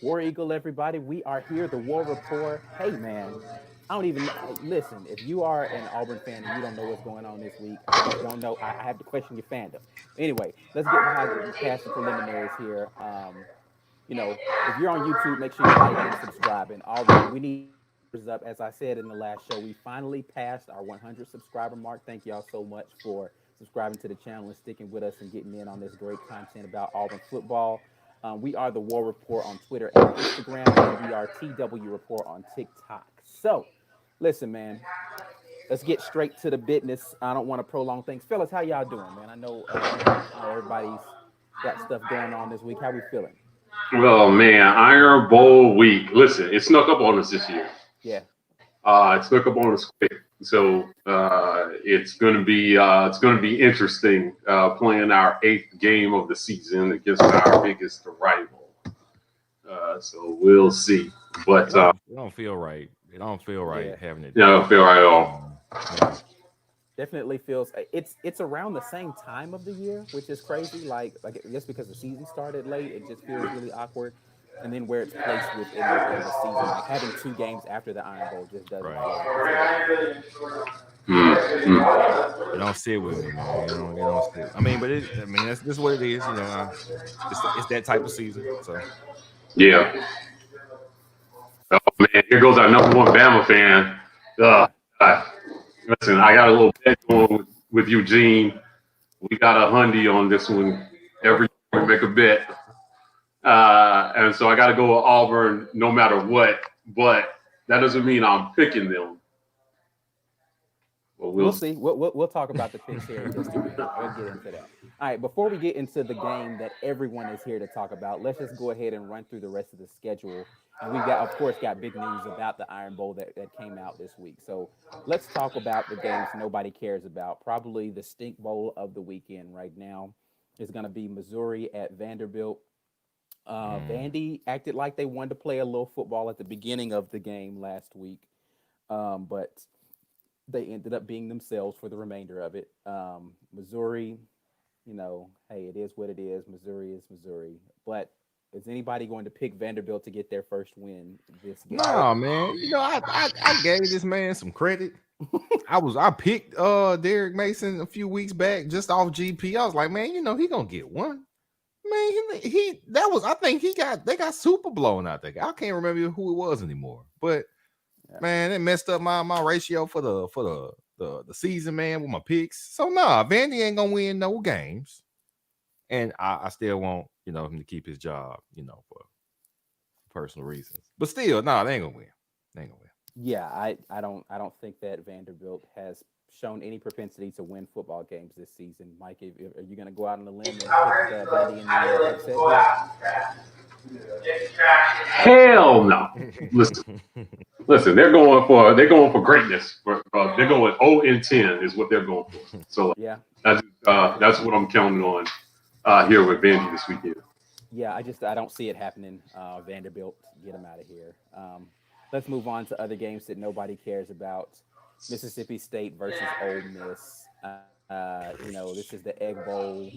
War Eagle, everybody. We are here, the War Report. Hey, man, I don't even listen. If you are an Auburn fan and you don't know what's going on this week, I just don't know. I have to question your fandom. Anyway, let's get past the preliminaries here. If you're on YouTube, make sure you like and subscribe. And already, we need numbers up. As I said in the last show, we finally passed our 100 subscriber mark. Thank y'all so much for subscribing to the channel and sticking with us and getting in on this great content about Auburn football. We are the War Report on Twitter and Instagram, and we are TW Report on TikTok. So, listen, man, let's get straight to the business. I don't want to prolong things, fellas. How y'all doing, man? I know everybody's got stuff going on this week. How we feeling? Well, man, Iron Bowl week. Listen, it snuck up on us this year. Yeah. It snuck up on us quick. So it's gonna be interesting playing our 8th game of the season against our biggest rival. So we'll see. But it don't feel right. It don't feel right having it. Yeah, don't feel right at all. Yeah. Definitely feels it's around the same time of the year, which is crazy. Like just because the season started late, it just feels really awkward. And then where it's placed within the season, like having 2 games after the Iron Bowl just doesn't feel It don't sit with me, man. It don't sit. I mean, but that's just what it is. It's that type of season. So Yeah. Oh man, here goes our number one Bama fan. Listen, I got a little bet going with Eugene. We got a hundy on this one. Every time we make a bet. And so I got to go with Auburn no matter what. But that doesn't mean I'm picking them. Well, we'll see. We'll talk about the picks here in just a minute. We'll get into that. All right, before we get into the game that everyone is here to talk about, let's just go ahead and run through the rest of the schedule. And we've got big news about the Iron Bowl that came out this week. So let's talk about the games nobody cares about. Probably the stink bowl of the weekend right now is going to be Missouri at Vanderbilt. Vandy acted like they wanted to play a little football at the beginning of the game last week, but they ended up being themselves for the remainder of it. Missouri, hey, it is what it is. Missouri is Missouri. But is anybody going to pick Vanderbilt to get their first win this game? No, man. I gave this man some credit. I picked Derek Mason a few weeks back just off GP. I was like, man, he gonna get one. Man, I think they got super blown out there. I can't remember who it was anymore. But man, it messed up my ratio for the season, man, with my picks. So Vandy ain't gonna win no games. And I still want, him to keep his job, for personal reasons. But still, they ain't gonna win. They ain't gonna win. Yeah, I don't think that Vanderbilt has shown any propensity to win football games this season. Mike, are you going to go out on a limb and pick Vandy in the upset? Hell no. Listen. They're going for greatness. They're going 0-10 is what they're going for. So yeah, that's what I'm counting on here with Vandy this weekend. Yeah, I don't see it happening. Vanderbilt, get them out of here. Let's move on to other games that nobody cares about. Mississippi State versus Ole Miss. This is the Egg Bowl.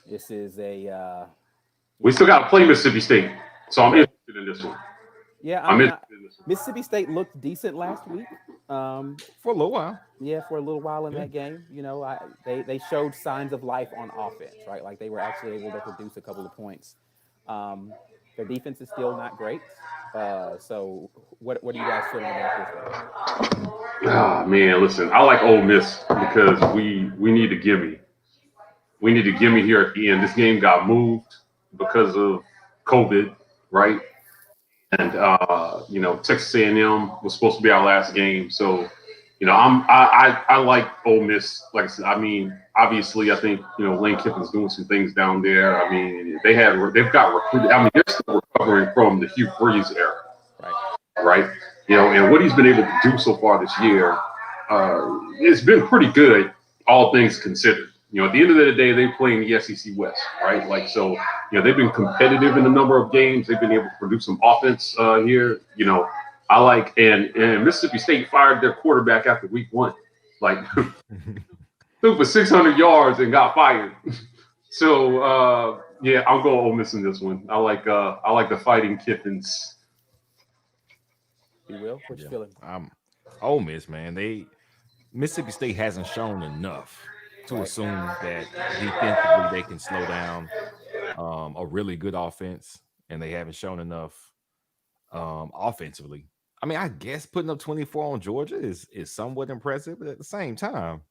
This is a. We still got to play Mississippi State, so I'm interested in this one. Yeah, Mississippi State looked decent last week. For a little while. Yeah, for a little while in that game. They showed signs of life on offense, right? Like they were actually able to produce a couple of points. Their defense is still not great. So what are you guys feeling about this one? Man, listen, I like Ole Miss because we need a gimme. We need a gimme here at the end. This game got moved because of COVID, right? And Texas A&M was supposed to be our last game, so I like Ole Miss. Like I said, obviously, I think Lane Kiffin's doing some things down there. I mean, they've got recruited. I mean, they're still recovering from the Hugh Freeze era, right? And what he's been able to do so far this year, it's been pretty good, all things considered. At the end of the day, they play in the SEC West, right? Like, so, they've been competitive in a number of games. They've been able to produce some offense here. I like, and Mississippi State fired their quarterback after week 1, like threw for 600 yards and got fired. So, Yeah, I'll go Ole Miss in this one. I like the Fighting Kiffins. You will? What you Yeah, feeling? I'm Ole Miss, man. Mississippi State hasn't shown enough to Right. assume that defensively they can slow down a really good offense, and they haven't shown enough offensively. I mean, I guess putting up 24 on Georgia is somewhat impressive, but at the same time,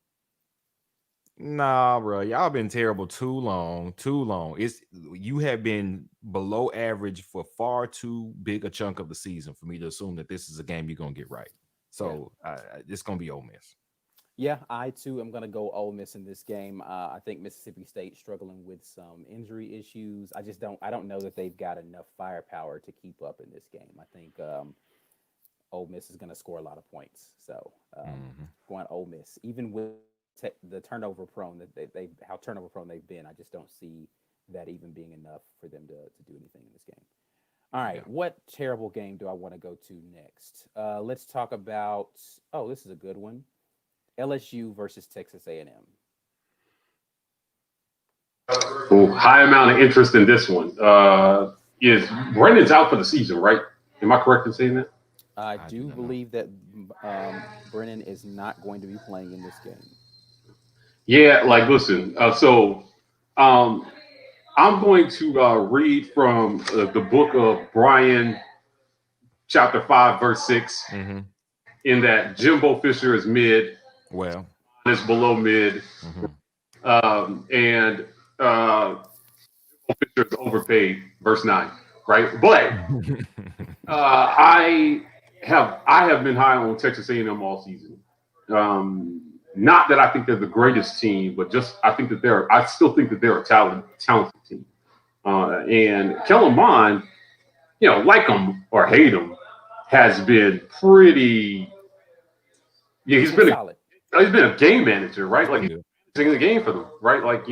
nah, bro, y'all been terrible too long, too long. It's you have been below average for far too big a chunk of the season for me to assume that this is a game you're gonna get right. Yeah. So it's gonna be Ole Miss. Yeah, I too am going to go Ole Miss in this game. I think Mississippi State struggling with some injury issues. I don't know that they've got enough firepower to keep up in this game. I think Ole Miss is going to score a lot of points. So Hmm. going Ole Miss, even with the turnover prone that they how turnover prone they've been, I just don't see that even being enough for them to do anything in this game. All Yeah, right, what terrible game do I want to go to next? Let's talk about. Oh, this is a good one. LSU versus Texas A&M. Ooh, high amount of interest in this one. Is Brennan's out for the season, right? Am I correct in saying that? I I do do not know. believe that Brennan is not going to be playing in this game. Yeah, like listen. Um, I'm going to read from the book of Brian, chapter 5, verse 6. Hmm. In that Jimbo Fisher is mid, Well, is below mid, hmm. and Fisher is overpaid. Verse 9, right? But I have been high on Texas A&M all season. Not that I think they're the greatest team, but just I still think that they're a talented team. And Kellen Mond, like him or hate him, has been pretty. Yeah, He's been solid. he's been a game manager, right? Like he's Yeah. managing the game for them, right? Like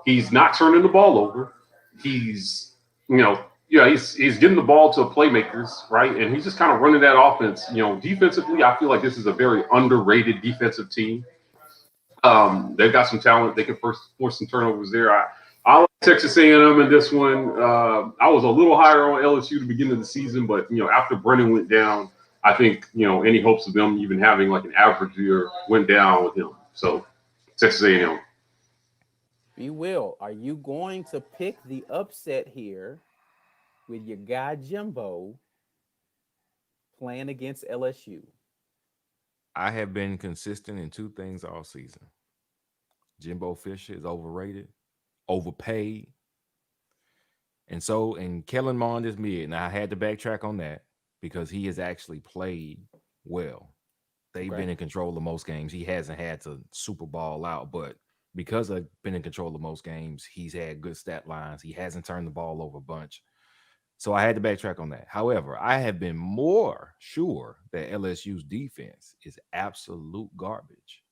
he's not turning the ball over. He's he's getting the ball to playmakers, right? And he's just kind of running that offense. Defensively, I feel like this is a very underrated defensive team. They've got some talent. They can force some turnovers there. I like Texas A&M in this one. I was a little higher on LSU to begin of the season, but after Brennan went down, I think any hopes of them even having like an average year went down with him. So Texas A&M. Be will. Are you going to pick the upset here with your guy Jimbo playing against LSU? I have been consistent in two things all season. Jimbo Fisher is overrated, overpaid, and Kellen Mond is mid. Now I had to backtrack on that because he has actually played well. They've Okay. been in control of most games. He hasn't had to super ball out, but because I've been in control of most games, he's had good stat lines. He hasn't turned the ball over a bunch. So I had to backtrack on that. However, I have been more sure that LSU's defense is absolute garbage.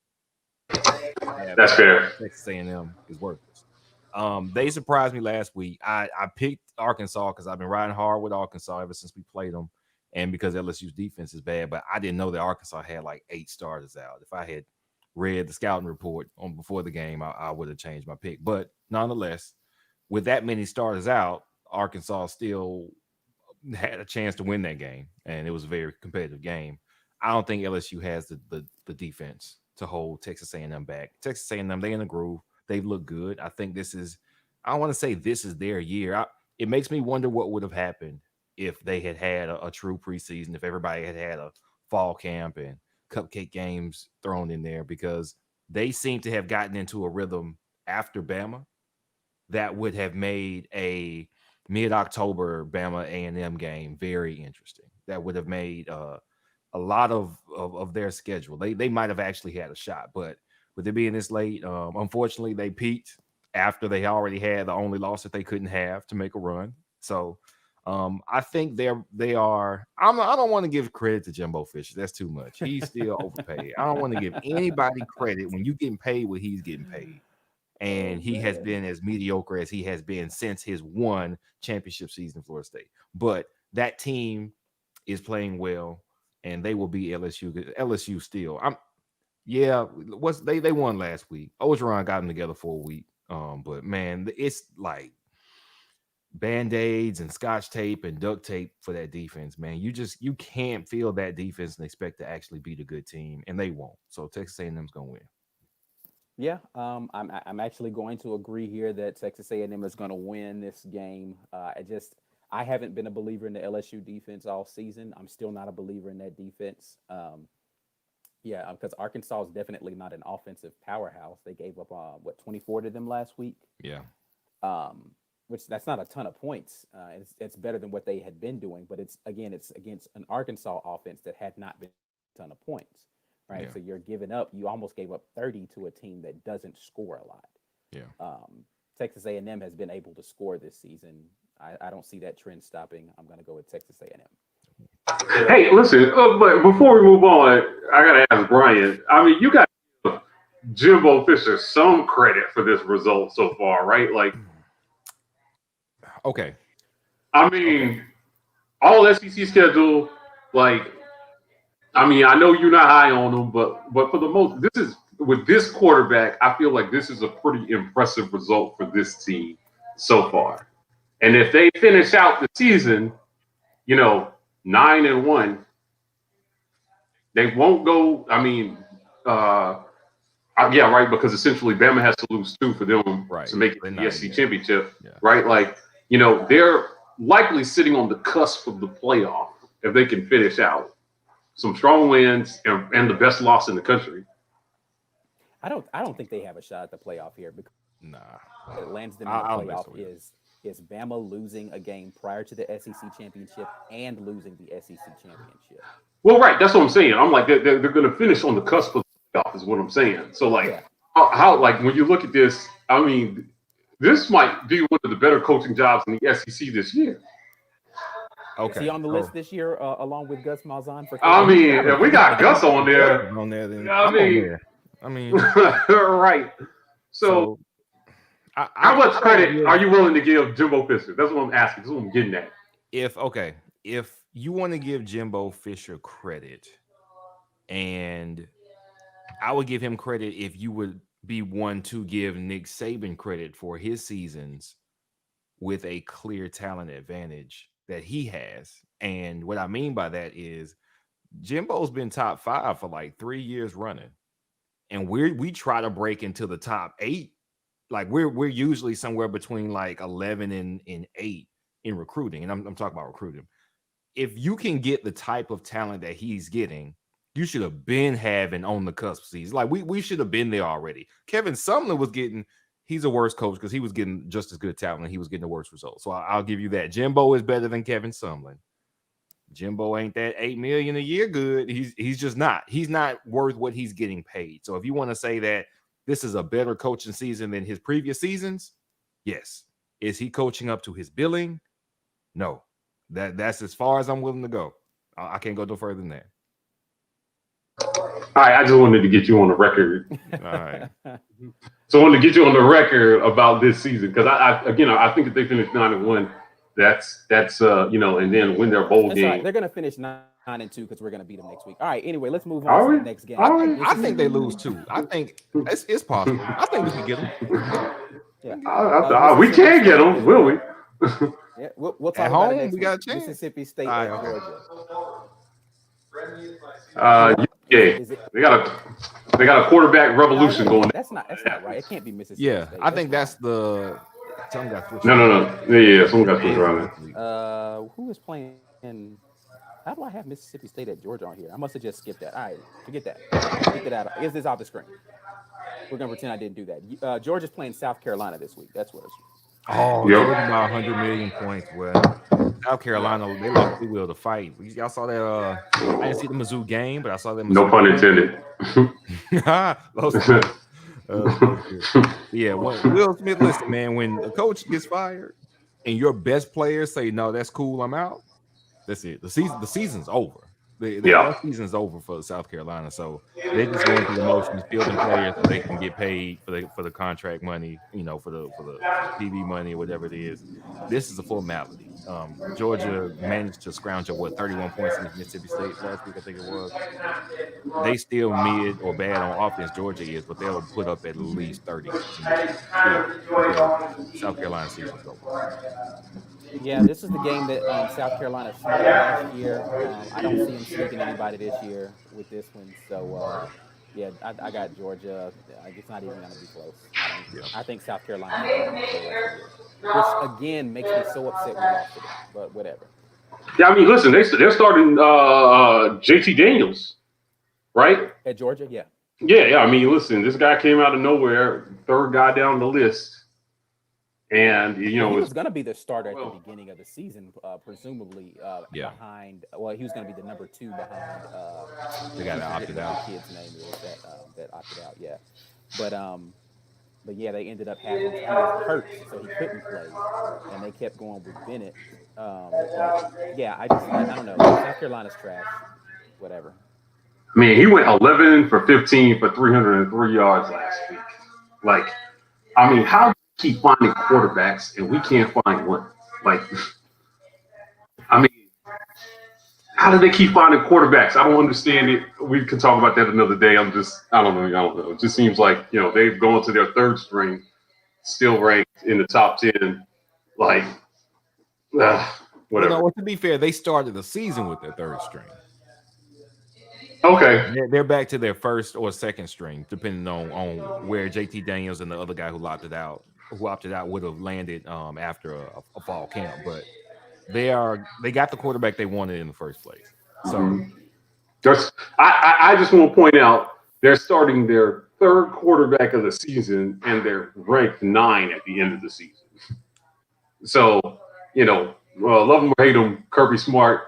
That That's fair. Texas A&M is worthless. They surprised me last week. I picked Arkansas because I've been riding hard with Arkansas ever since we played them, and because LSU's defense is bad. But I didn't know that Arkansas had like 8 starters out. If I had read the scouting report on before the game, I would have changed my pick. But nonetheless, with that many starters out, Arkansas still had a chance to win that game, and it was a very competitive game. I don't think LSU has the defense to hold Texas A&M back. Texas A&M, they in the groove. They've looked good. I think this is. I don't want to say this is their year. It makes me wonder what would have happened if they had had a true preseason, if everybody had had a fall camp and cupcake games thrown in there, because they seem to have gotten into a rhythm after Bama that would have made a mid-October Bama A&M game very interesting. That would have made a lot of their schedule. They might have actually had a shot, but with it being this late, unfortunately, they peaked after they already had the only loss that they couldn't have to make a run. So I think they are. I don't want to give credit to Jimbo Fisher. That's too much. He's still overpaid. I don't want to give anybody credit when you getting paid what he's getting paid, Oh and he has man. been as mediocre as he has been since his one championship season in Florida State. But that team is playing well, and they will be LSU. LSU still. Yeah. What's they won last week? Ogeron got them together for a week. But man, it's like band-aids and scotch tape and duct tape for that defense, man. You can't feel that defense and expect to actually beat a good team, and they won't. So Texas A&M's gonna win. Yeah, I'm actually going to agree here that Texas A&M is going to win this game. I haven't been a believer in the LSU defense all season. I'm still not a believer in that defense. Yeah, because Arkansas is definitely not an offensive powerhouse. They gave up 24 to them last week. Yeah, Which that's not a ton of points. It's better than what they had been doing, but it's against an Arkansas offense that had not been a ton of points, right? yeah, So you're giving up. You almost gave up 30 to a team that doesn't score a lot. yeah. Texas A&M has been able to score this season. I don't see that trend stopping. I'm going to go with Texas A&M. Hey, listen, but before we move on, I gotta ask Brian. I mean, you got Jimbo Fisher some credit for this result so far, right? Like, Okay, I okay. mean, all SEC schedule, like, I mean, I know you're not high on them, but for the most, this is with this quarterback, I feel like this is a pretty impressive result for this team so far. And if they finish out the season, 9-1, they won't go. I mean, yeah, right, because essentially Bama has to lose two for them Right. to make it They're to not the in SEC there. championship, Yeah. right? Like, they're likely sitting on the cusp of the playoff if they can finish out some strong wins and the best loss in the country. I don't think they have a shot at the playoff here because Nah. what lands them in the I don't think playoff so either. is Bama losing a game prior to the SEC championship and losing the SEC championship. Well, right, that's what I'm saying. I'm like, they're going to finish on the cusp of the playoff is what I'm saying. So, like, Yeah. how like, when you look at this, I mean, this might be one of the better coaching jobs in the SEC this year. Is he Okay. on the list this year along with Gus Malzahn for I coaching? If mean, if we got Gus on Gus there, is on there, then I I'm on mean, there. I mean, right. So, so how much I don't credit give. are you willing to give Jimbo Fisher? That's what I'm asking. That's what I'm getting at. If you want to give Jimbo Fisher credit, and I would give him credit if you would be one to give Nick Saban credit for his seasons with a clear talent advantage that he has. And what I mean by that is Jimbo's been top 5 for like 3 years running. And we try to break into the top 8. Like we're usually somewhere between like 11 and 8 in recruiting. And I'm talking about recruiting. If you can get the type of talent that he's getting, you should have been having on the cusp season. Like we should have been there already. Kevin Sumlin was getting, he's a worse coach because he was getting just as good talent and he was getting the worst results. So I'll give you that. Jimbo is better than Kevin Sumlin. Jimbo ain't that $8 million a year good. He's just not. He's not worth what he's getting paid. So if you want to say that this is a better coaching season than his previous seasons, yes. Is he coaching up to his billing? No. That's as far as I'm willing to go. I can't go no further than that. All right, I just wanted to get you on the record. All right. So I wanted to get you on the record about this season because I think if they finish 9-1, that's and then win their bowl That's all right. game. They're going to finish 9-2 because we're going to beat them next week. All right. Anyway, let's move on Are to we? the next game. Are we? I think they lose too. I think it's possible. I think we can get them. Yeah. We can get them, will we? Yeah, we'll talk At about it home, next we week. got a chance. Mississippi State All at right, okay. Georgia. Yeah. They got a quarterback revolution going. That's not right. It can't be Mississippi Yeah, State. I think that's the something got switched. No. Yeah, someone got switched around there. Who is playing? How do I have Mississippi State at Georgia on here? I must have just skipped that. All right, forget that. Get that out. Is this off the screen? We're gonna pretend I didn't do that. Georgia's playing South Carolina this week. That's what it's. Oh, Yep. Georgia by 100 million points. Well, South Carolina, they lost free will to fight. Y'all saw that? I didn't see the Mizzou game, but I saw that. No pun intended. Yeah, Will Smith, listen, man, when a coach gets fired and your best players say, no, that's cool, I'm out, that's it. The season's over. That season's over for South Carolina, so they're just going through the motions, fielding players so they can get paid for the contract money, for the TV money or whatever it is. This is a formality. Georgia managed to scrounge up 31 points against Mississippi State last week, I think it was. They still mid or bad on offense, Georgia is, but they'll put up at least 30 in this game still, because South Carolina season's over. Yeah, this is the game that South Carolina smoked last year. I don't see them sneaking anybody this year with this one. So, yeah, I got Georgia. It's not even going to be close. I think South Carolina's going to win the rest of the year, which again makes me so upset we lost to them. But whatever. Yeah, I mean, listen, they're starting JT Daniels, right? At Georgia, yeah. Yeah. I mean, listen, this guy came out of nowhere, third guy down the list. And, he was going to be the starter at the beginning of the season, presumably behind. Well, he was going to be the number 2 behind. The guy that opted out. The kid's name is that opted out. Yeah, but yeah, they ended up having he was hurt, so he couldn't play, and they kept going with Bennett. Yeah, I don't know. South Carolina's trash. Whatever. I mean, he went 11 for 15 for 303 yards last week. Like, I mean, how keep finding quarterbacks and we can't find one? Like, I mean, how do they keep finding quarterbacks? I don't understand it. We can talk about that another day. I don't know. It just seems like, they've gone to their third string, still ranked in the top 10. Like, whatever. Well, to be fair, they started the season with their third string. Okay. They're back to their first or second string, depending on where JT Daniels and the other guy who opted out would have landed after a fall camp. But they got the quarterback they wanted in the first place. So I just want to point out they're starting their third quarterback of the season and they're ranked 9 at the end of the season. So, love them or hate them, Kirby Smart.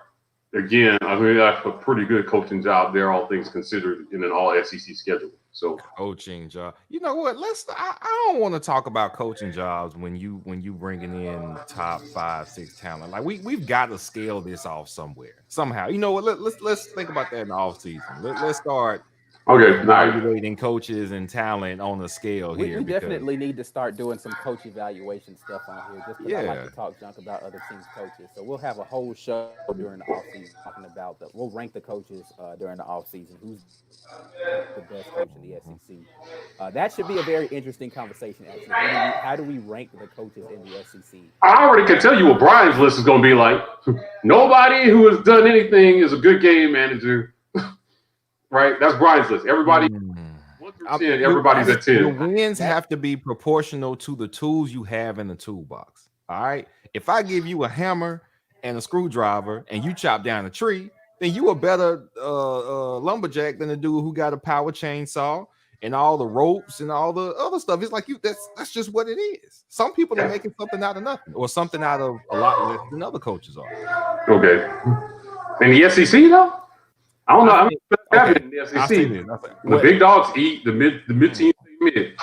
Again, I mean, that's a pretty good coaching job there, all things considered, in an all SEC schedule. So coaching job. You know what? I don't want to talk about coaching jobs when you bringing in top 5, 6 talent. Like we've got to scale this off somehow. You know what? Let's think about that in the offseason. Let's start evaluating coaches and talent on a scale here. We definitely need to start doing some coach evaluation stuff on here, just because I like to talk junk about other teams' coaches. So we'll have a whole show during the offseason talking about we'll rank the coaches during the offseason. Who's the best coach in the SEC? That should be a very interesting conversation, actually. How do we rank the coaches in the SEC? I already can tell you what Brian's list is going to be like. Nobody who has done anything is a good game manager. Right? That's Brian's list. Everybody, 1 through 10, everybody's at 10. The wins have to be proportional to the tools you have in the toolbox. All right? If I give you a hammer and a screwdriver and you chop down a tree, then you a better lumberjack than the dude who got a power chainsaw and all the ropes and all the other stuff. It's like that's just what it is. Some people are making something out of nothing or something out of a lot less than other coaches are. Okay. In the SEC, though? I don't know. I mean, in the SEC. The big dogs eat, the mid team mid.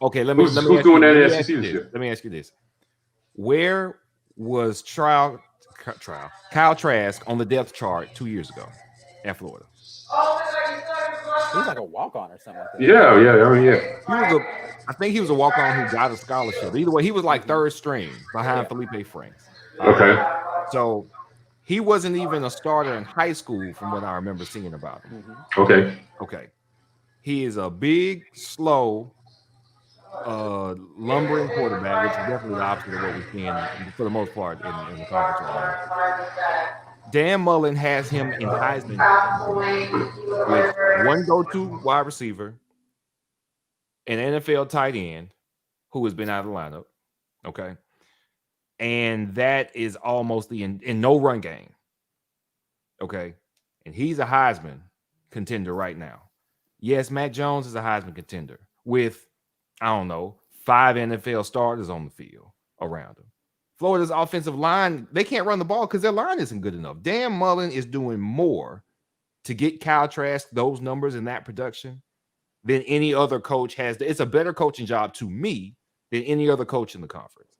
Okay, who's doing that in the SEC this year? Let me ask you this: where was Kyle Trask on the depth chart 2 years ago at Florida? He was like a walk-on or something like that. Yeah. I think he was a walk-on who got a scholarship. Either way, he was like third string behind Felipe Franks. Okay. So he wasn't even a starter in high school from what I remember seeing about him. Okay. He is a big, slow, lumbering quarterback, which is definitely the opposite of what we're seeing for the most part in the conference right now. Dan Mullen has him in Heisman with one go-to wide receiver, an NFL tight end who has been out of the lineup. Okay. And that is almost in no run game. Okay. And he's a Heisman contender right now. Yes, Mac Jones is a Heisman contender with, 5 NFL starters on the field around him. Florida's offensive line, they can't run the ball because their line isn't good enough. Dan Mullen is doing more to get Kyle Trask those numbers and that production than any other coach has. It's a better coaching job to me than any other coach in the conference.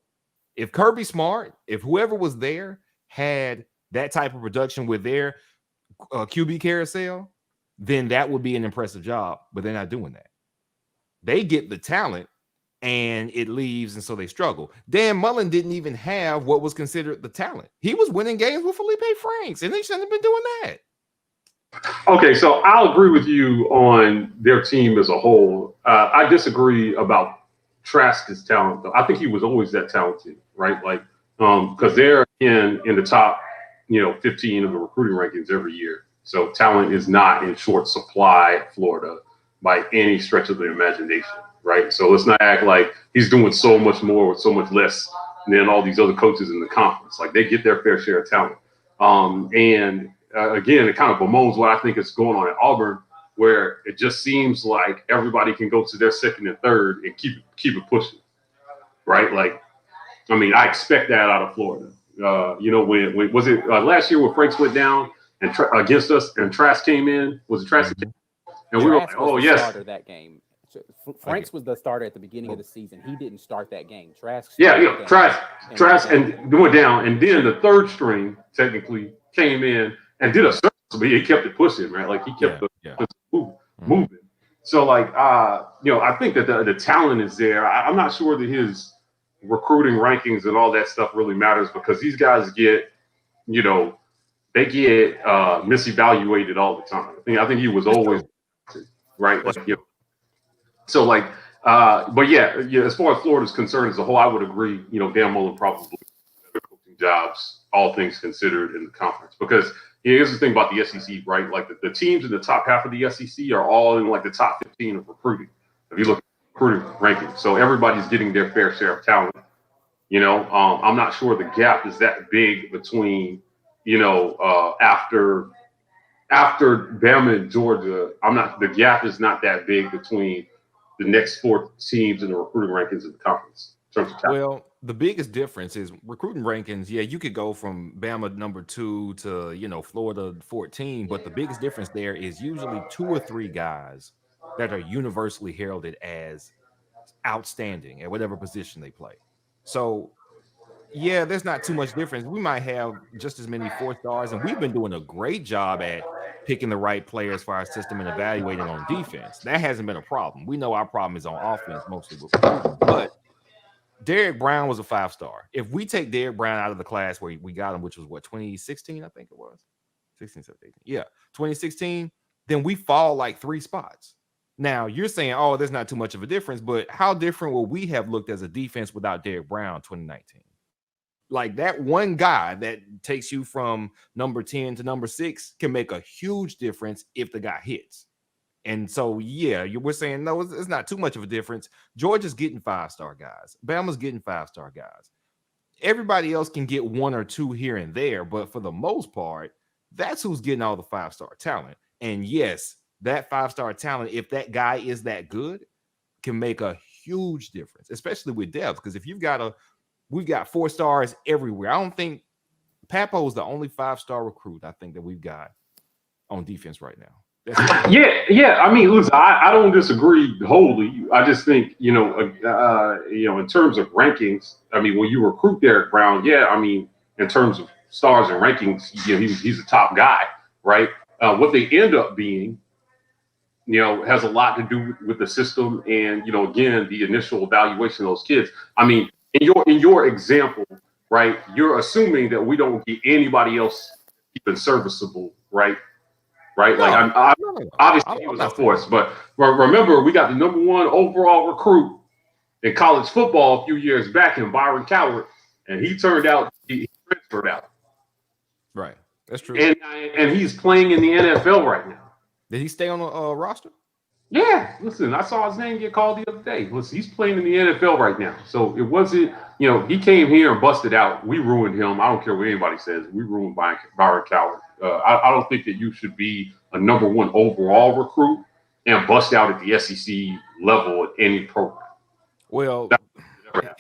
If Kirby Smart, if whoever was there had that type of production with their QB carousel, then that would be an impressive job. But they're not doing that. They get the talent and it leaves, and so they struggle. Dan Mullen didn't even have what was considered the talent. He was winning games with Felipe Franks, and they shouldn't have been doing that. Okay, so I'll agree with you on their team as a whole. I disagree about Trask's talent, though. I think he was always that talented, right? Like, because they're in the top, 15 of the recruiting rankings every year. So talent is not in short supply at Florida by any stretch of the imagination, right? So let's not act like he's doing so much more with so much less than all these other coaches in the conference. Like they get their fair share of talent. Again, it kind of bemoans what I think is going on at Auburn, where it just seems like everybody can go to their second and third and keep it pushing, right? Like, I mean, I expect that out of Florida. When was it last year when Franks went down and against us and Trask came in? Was it Trask? Mm-hmm. And we were like, oh yes. Starter that game. Franks was the starter at the beginning of the season. He didn't start that game. Trask. Trask and went down, and then the third string technically came in and did a service, but he kept it pushing, right? Like he kept moving. So like, I think that the talent is there. I'm not sure that his recruiting rankings and all that stuff really matters because these guys get, they get misevaluated all the time. I think he was always right. Like, so like, but yeah, as far as Florida's concerned as a whole, I would agree. Dan Mullen probably better coaching jobs, all things considered, in the conference. Because here's the thing about the SEC, right? Like the teams in the top half of the SEC are all in like the top 15 of recruiting. If you look at recruiting rankings, so everybody's getting their fair share of talent. I'm not sure the gap is that big between, after Bama and Georgia, the gap is not that big between the next four teams in the recruiting rankings of the conference. Well, the biggest difference is recruiting rankings. Yeah, you could go from Bama number 2 to, Florida 14, but the biggest difference there is usually 2 or 3 guys that are universally heralded as outstanding at whatever position they play. So, yeah, there's not too much difference. We might have just as many 4 stars, and we've been doing a great job at picking the right players for our system and evaluating on defense. That hasn't been a problem. We know our problem is on offense mostly with recruiting, but Derek Brown was a 5-star. If we take Derek Brown out of the class where we got him, which was 2016, I think it was 16, 17. Yeah, 2016, then we fall like 3 spots. Now you're saying, oh, there's not too much of a difference, but how different will we have looked as a defense without Derek Brown 2019? Like that one guy that takes you from number 10 to number 6 can make a huge difference if the guy hits. And so, yeah, we're saying, no, it's not too much of a difference. Georgia's getting 5-star guys. Bama's getting 5-star guys. Everybody else can get 1 or 2 here and there, but for the most part, that's who's getting all the 5-star talent. And yes, that 5-star talent, if that guy is that good, can make a huge difference, especially with depth. Because if we've got 4 stars everywhere. I don't think Papo is the only 5-star recruit I think that we've got on defense right now. Yeah. I mean, listen, I don't disagree wholly. I just think, in terms of rankings, I mean, when you recruit Derek Brown, yeah, I mean, in terms of stars and rankings, he's a top guy, right? What they end up being, has a lot to do with the system and, again, the initial evaluation of those kids. I mean, in your example, right, you're assuming that we don't get anybody else even serviceable, right? Right, no, like obviously he was a force, but remember we got the number 1 overall recruit in college football a few years back in Byron Cowart, and he transferred out. Right, that's true. And he's playing in the NFL right now. Did he stay on the roster? Yeah, listen, I saw his name get called the other day. Listen, he's playing in the NFL right now, so it wasn't. He came here and busted out. We ruined him. I don't care what anybody says. We ruined Byron Cowart. I don't think that you should be a number 1 overall recruit and bust out at the SEC level at any program. Well,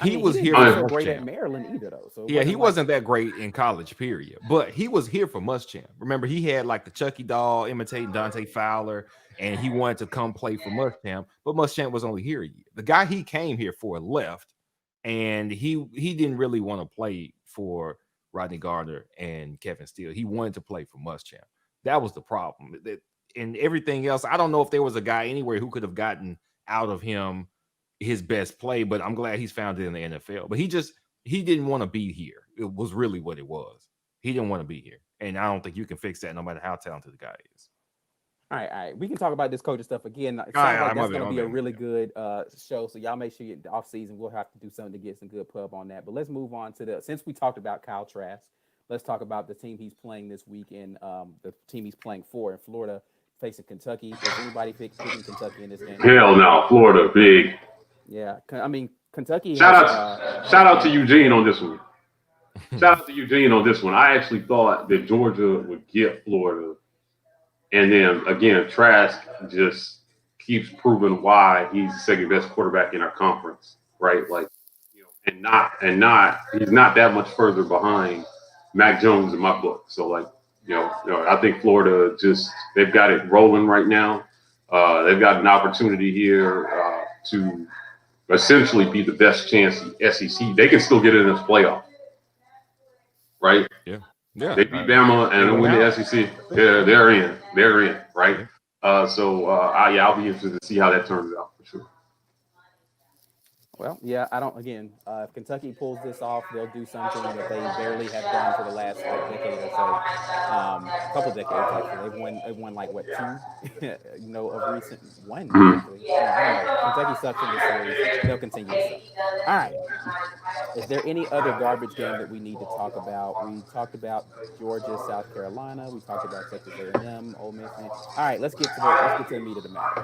he was here for great at Maryland either, though. So yeah, he wasn't that great in college, period. But he was here for Muschamp. Remember, he had like the Chucky doll imitating Dante Fowler, and he wanted to come play for Muschamp, but Muschamp was only here a year. The guy he came here for left, and he didn't really want to play for Rodney Gardner and Kevin Steele. He wanted to play for Muschamp. That was the problem. And everything else, I don't know if there was a guy anywhere who could have gotten out of him his best play, but I'm glad he's found it in the NFL. But he didn't want to be here. It was really what it was. He didn't want to be here. And I don't think you can fix that no matter how talented the guy is. All right. We can talk about this coaching stuff again. It sounds right, like my that's bad, going to my be a bad. really good show. So y'all make sure you off season. We'll have to do something to get some good pub on that. But let's move on to since we talked about Kyle Trask, let's talk about the team he's playing this weekend. The team he's playing for in Florida, facing Kentucky. Is anybody picking Kentucky in this game? Hell no, Florida big. Yeah, I mean Kentucky. Shout out to Eugene on this one. Shout out to Eugene on this one. I actually thought that Georgia would get Florida. And then again, Trask just keeps proving why he's the second best quarterback in our conference, right? Like, he's not that much further behind Mac Jones in my book. So like, I think Florida they've got it rolling right now. They've got an opportunity here to essentially be the best chance in SEC. They can still get in this playoff, right? Yeah. They beat Bama and win the SEC. Yeah, they're in. They're in, right? Yeah. I'll be interested to see how that turns out for sure. Well, yeah, I don't. Again, if Kentucky pulls this off, they'll do something that they barely have done for the last decade or so. Couple decades actually. They've won like what, two? Of recent one. Actually. I don't know. Kentucky sucks in this series. They'll continue to suck. All right. Is there any other garbage game that we need to talk about? We talked about Georgia, South Carolina. We talked about Texas A&M, Ole Miss. All right, let's get to the meat of the matter.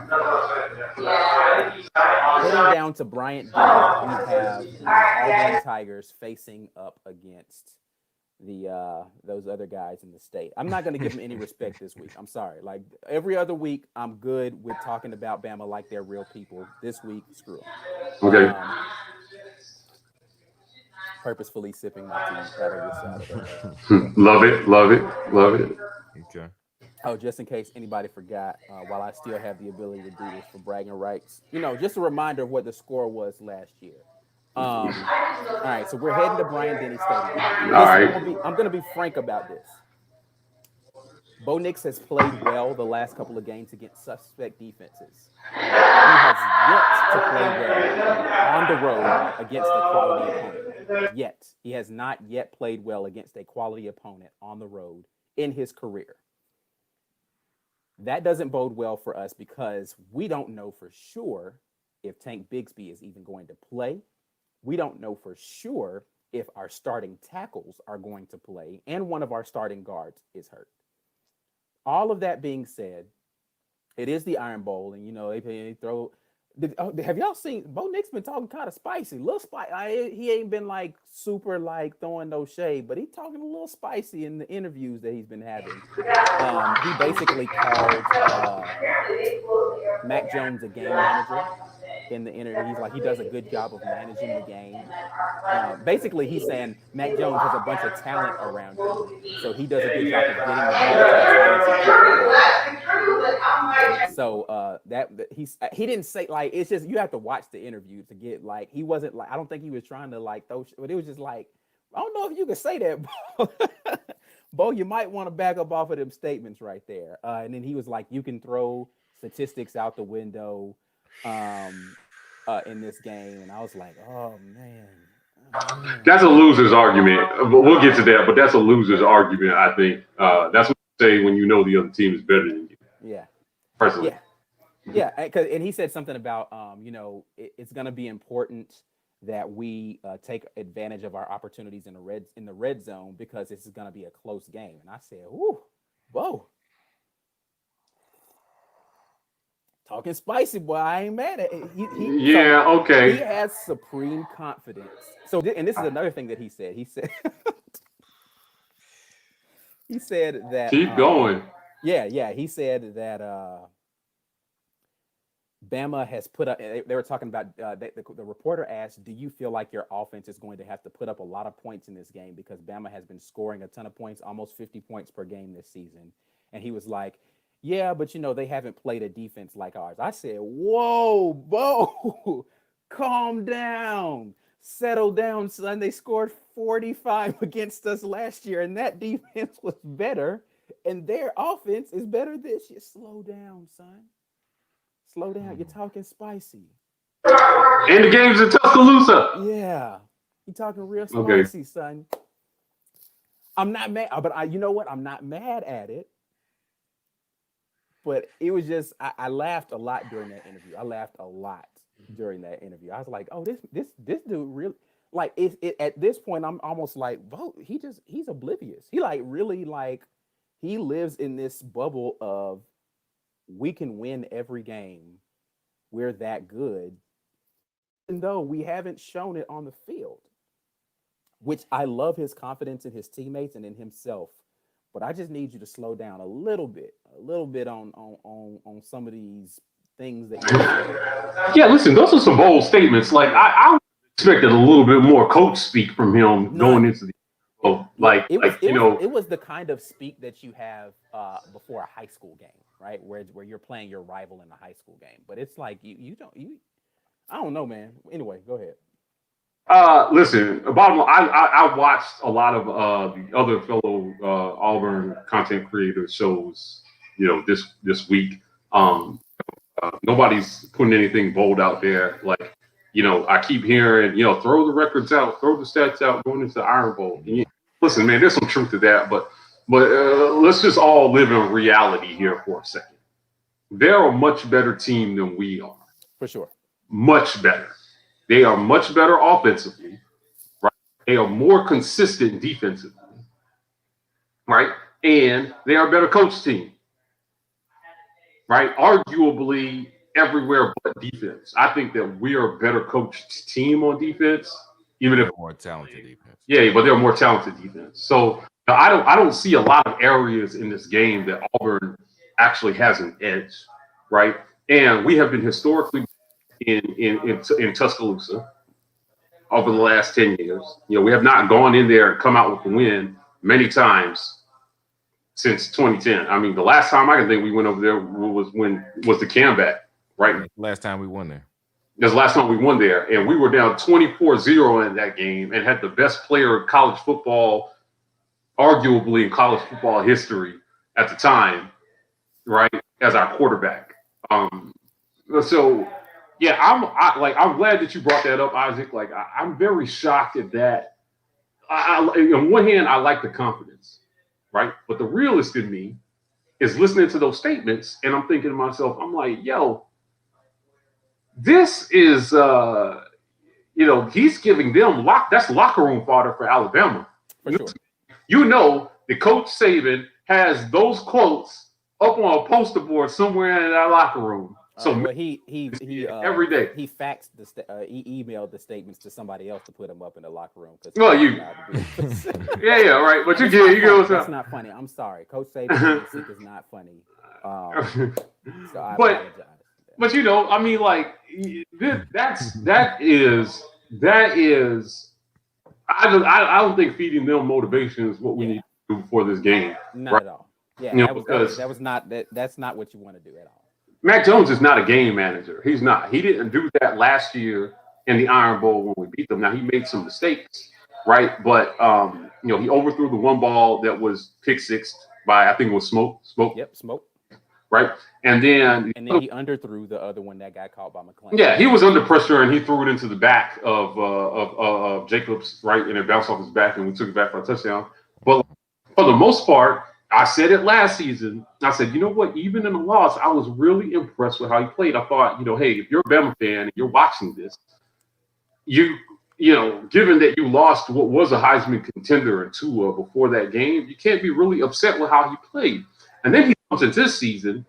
Heading down to Bryant, we have the Auburn Tigers facing up against those other guys in the state. I'm not going to give them any respect this week. I'm sorry. Like every other week, I'm good with talking about Bama like they're real people. This week, screw them. Okay. Purposefully sipping my tea out of this. Love it. Okay. Oh, just in case anybody forgot, while I still have the ability to do this for bragging rights, just a reminder of what the score was last year. All right, so we're heading to Bryant-Denny Stadium. All right. I'm going to be frank about this. Bo Nix has played well the last couple of games against suspect defenses. He has yet to play well on the road against a quality opponent. Yet. He has not yet played well against a quality opponent on the road in his career. That doesn't bode well for us because we don't know for sure if Tank Bigsby is even going to play. We don't know for sure if our starting tackles are going to play and one of our starting guards is hurt. All of that being said, it is the Iron Bowl, and they throw. Have y'all seen Bo Nix been talking kind of spicy, a little spicy? He ain't been like super like throwing no shade, but he's talking a little spicy in the interviews that he's been having. He basically called Mac Jones a game manager in the interview. He's like, he does a good job of managing the game. Basically, he's saying Mac Jones has a bunch of talent around him, so he does a good job of getting the ball. So he didn't say like, it's just you have to watch the interview to get like, he wasn't like, I don't think he was trying to like throw, but it was just like, I don't know if you can say that, Bo. Bo, you might want to back up off of them statements right there. And then he was like, you can throw statistics out the window in this game, and I was like, oh man. That's a loser's argument. We'll get to that, but that's a loser's argument, I think. That's what you say when you know the other team is better than you. Yeah. Personally. Yeah. And he said something about, it's going to be important that we take advantage of our opportunities in the red zone because this is going to be a close game. And I said, whoa. Talking spicy, boy. I ain't mad at it. Okay. He has supreme confidence. So, and this is another thing that he said. He said that. Keep going. Yeah. He said that Bama has put up. They were talking about the reporter asked, "Do you feel like your offense is going to have to put up a lot of points in this game because Bama has been scoring a ton of points, almost 50 points per game this season?" And he was like, yeah, but they haven't played a defense like ours. I said, whoa, Bo, calm down, settle down, son. They scored 45 against us last year, and that defense was better and their offense is better this year. Slow down, son. Slow down. You're talking spicy. And the game's in Tuscaloosa. Yeah, you're talking real Okay. spicy, son. I'm not mad, but you know what? I'm not mad at it. But it was just I laughed a lot during that interview. I laughed a lot during that interview. I was like, oh, this dude really like it at this point. I'm almost like, vote. He's oblivious. He like really like he lives in this bubble of we can win every game. We're that good, even though we haven't shown it on the field. Which I love his confidence in his teammates and in himself. But I just need you to slow down a little bit on some of these things that you're saying. Yeah, listen, those are some bold statements. Like Yeah, I expected a little bit more coach speak from him going none. into the oh, Yeah, it was the kind of speak that you have before a high school game, right? Where you're playing your rival in a high school game. But it's like you don't you I don't know, man. Anyway, go ahead. Listen, bottom line, I watched a lot of the other fellow Auburn content creator shows, this week. Um, Nobody's putting anything bold out there. Like, I keep hearing, throw the records out, throw the stats out, going into the Iron Bowl. And listen, man, there's some truth to that, but let's just all live in reality here for a second. They're a much better team than we are. For sure. Much better. They are much better offensively, right? They are more consistent defensively, right? And they are a better coach team, right? Arguably everywhere but defense. I think that we are a better coached team on defense, even if More talented defense. yeah, but they're more talented defense. So I don't see a lot of areas in this game that Auburn actually has an edge, right? And we have been historically in Tuscaloosa over the last 10 years. We have not gone in there and come out with the win many times since 2010. I mean, the last time I can think we went over there was the comeback, right? Last time we won there. That's the last time we won there. And we were down 24-0 in that game and had the best player in college football, arguably in college football history at the time, right, as our quarterback. So yeah, I'm glad that you brought that up, Isaac. Like I'm very shocked at that. On one hand, I like the confidence, right? But the realist in me is listening to those statements, and I'm thinking to myself, I'm like, yo, this is he's giving them that's locker room fodder for Alabama. For sure. The Coach Saban has those quotes up on a poster board somewhere in that locker room. So well, he every day he faxed he emailed the statements to somebody else to put them up in the locker room. Well, yeah, right. But you get what's That's up. not funny. I'm sorry, Coach Saban is not funny. So I But apologize. But I mean, like that is. I don't think feeding them motivation is what we need to do for this game. Not right? At all. Yeah, that's not what you want to do at all. Mac Jones is not a game manager. He's not. He didn't do that last year in the Iron Bowl when we beat them. Now he made some mistakes, right? But he overthrew the one ball that was pick six by I think it was Smoke. Yep, Smoke. Right, and then he underthrew the other one that got caught by McClain. Yeah, he was under pressure and he threw it into the back of Jacobs, right, and it bounced off his back and we took it back for a touchdown. But for the most part, I said it last season. I said, you know what? Even in the loss, I was really impressed with how he played. I thought, hey, if you're a Bama fan and you're watching this, given that you lost what was a Heisman contender in Tua before that game, you can't be really upset with how he played. And then he comes into this season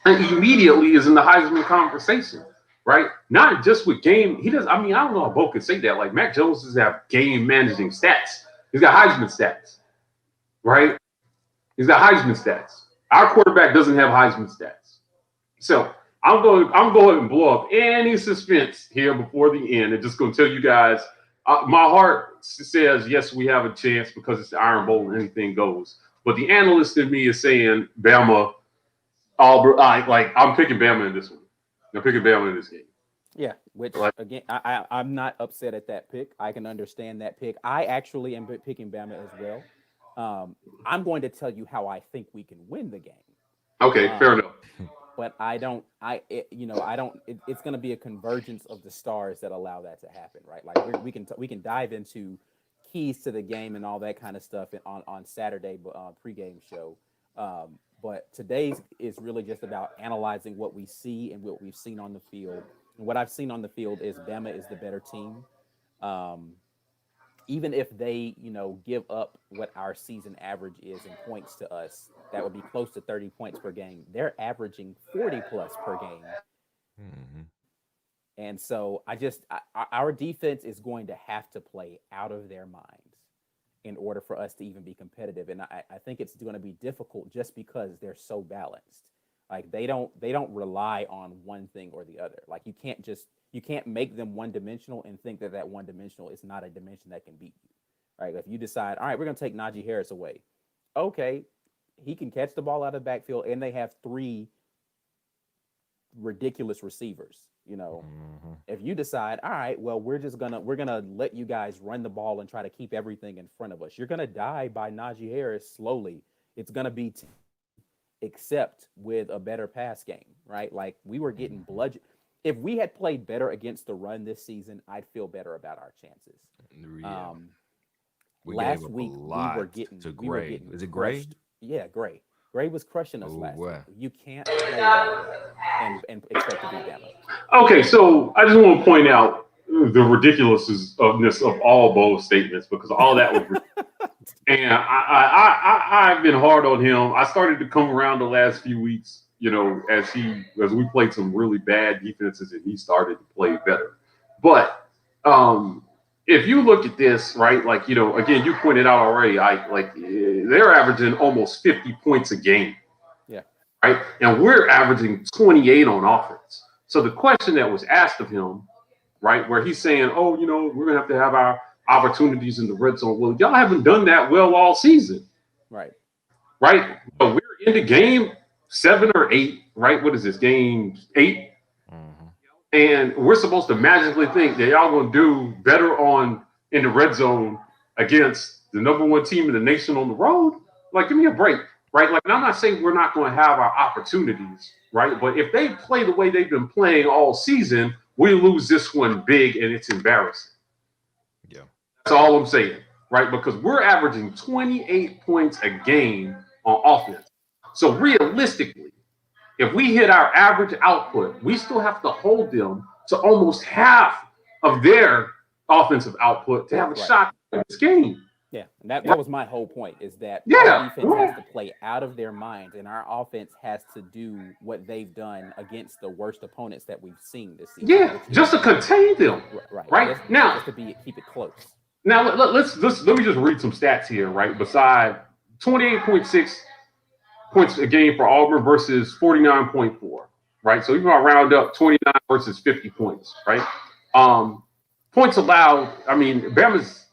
and immediately is in the Heisman conversation, right? Not just with game. He does. I mean, I don't know how Bo could say that. Like Mac Jones does have game managing stats. He's got Heisman stats, right? He's got Heisman stats. Our quarterback doesn't have Heisman stats. So I'm going to ahead and blow up any suspense here before the end and just going to tell you guys, my heart says, yes, we have a chance because it's the Iron Bowl and anything goes. But the analyst in me is saying Bama, Auburn. I'm picking Bama in this one. I'm picking Bama in this game. Yeah, which again, I'm not upset at that pick. I can understand that pick. I actually am picking Bama as well. I'm going to tell you how I think we can win the game. Okay, fair Um, enough. but I don't. I don't. It's going to be a convergence of the stars that allow that to happen, right? Like we can dive into keys to the game and all that kind of stuff on Saturday pregame show. But today's is really just about analyzing what we see and what we've seen on the field. And what I've seen on the field is Bama is the better team. Um, Even if they, give up what our season average is in points to us, that would be close to 30 points per game. They're averaging 40 plus per game. Mhm. And so our defense is going to have to play out of their minds in order for us to even be competitive. And I think it's going to be difficult just because they're so balanced. Like they don't rely on one thing or the other. Like you can't make them one dimensional and think that that one dimensional is not a dimension that can beat you. Right? If you decide, all right, we're going to take Najee Harris away. Okay, he can catch the ball out of the backfield, and they have three ridiculous receivers. Mhm. If you decide, all right, well, we're gonna let you guys run the ball and try to keep everything in front of us, you're gonna die by Najee Harris slowly. It's gonna be except with a better pass game, right? Like we were getting bludgeoned. If we had played better against the run this season, I'd feel better about our chances. Yeah, Um, we gave Last up a week lot to we were Gray. getting Is it Gray? crushed. Yeah, Gray. Gray was crushing us Oh last week. boy. You can't play like that and expect to beat Bama. Okay, so I just want to point out the ridiculousness of all those statements because all that was. And I've been hard on him. I started to come around the last few weeks, as we played some really bad defenses and he started to play better. But if you look at this, right, like again, you pointed out already, they're averaging almost 50 points a game, Yeah. right, and we're averaging 28 on offense. So the question that was asked of him, right? Where he's saying, "Oh, we're gonna have to have our opportunities in the red zone." Well, y'all haven't done that well all season, Right. right? But we're in the game 7 or 8, right? What is this game 8? Mhm. And we're supposed to magically think that y'all gonna do better on in the red zone against the number one team in the nation on the road. Like, give me a break, right? Like, and I'm not saying we're not going to have our opportunities, right? But if they play the way they've been playing all season, we lose this one big, and it's embarrassing. Yeah. That's all I'm saying, right? Because we're averaging 28 points a game on offense. So realistically, if we hit our average output, we still have to hold them to almost half of their offensive output to have a Right. shot at this game. Yeah, and that was my whole point is that our Yeah, defense has to play out of their minds, and our offense has to do what they've done against the worst opponents that we've seen this season, yeah, which just is to contain them, right, right? Now, just to be keep it close. let me just read some stats here, right? Beside 28.6 points a game for Auburn versus 49.4, right? So you want to round up 29 versus 50 points, right? Um, Points allowed. I mean, Bama's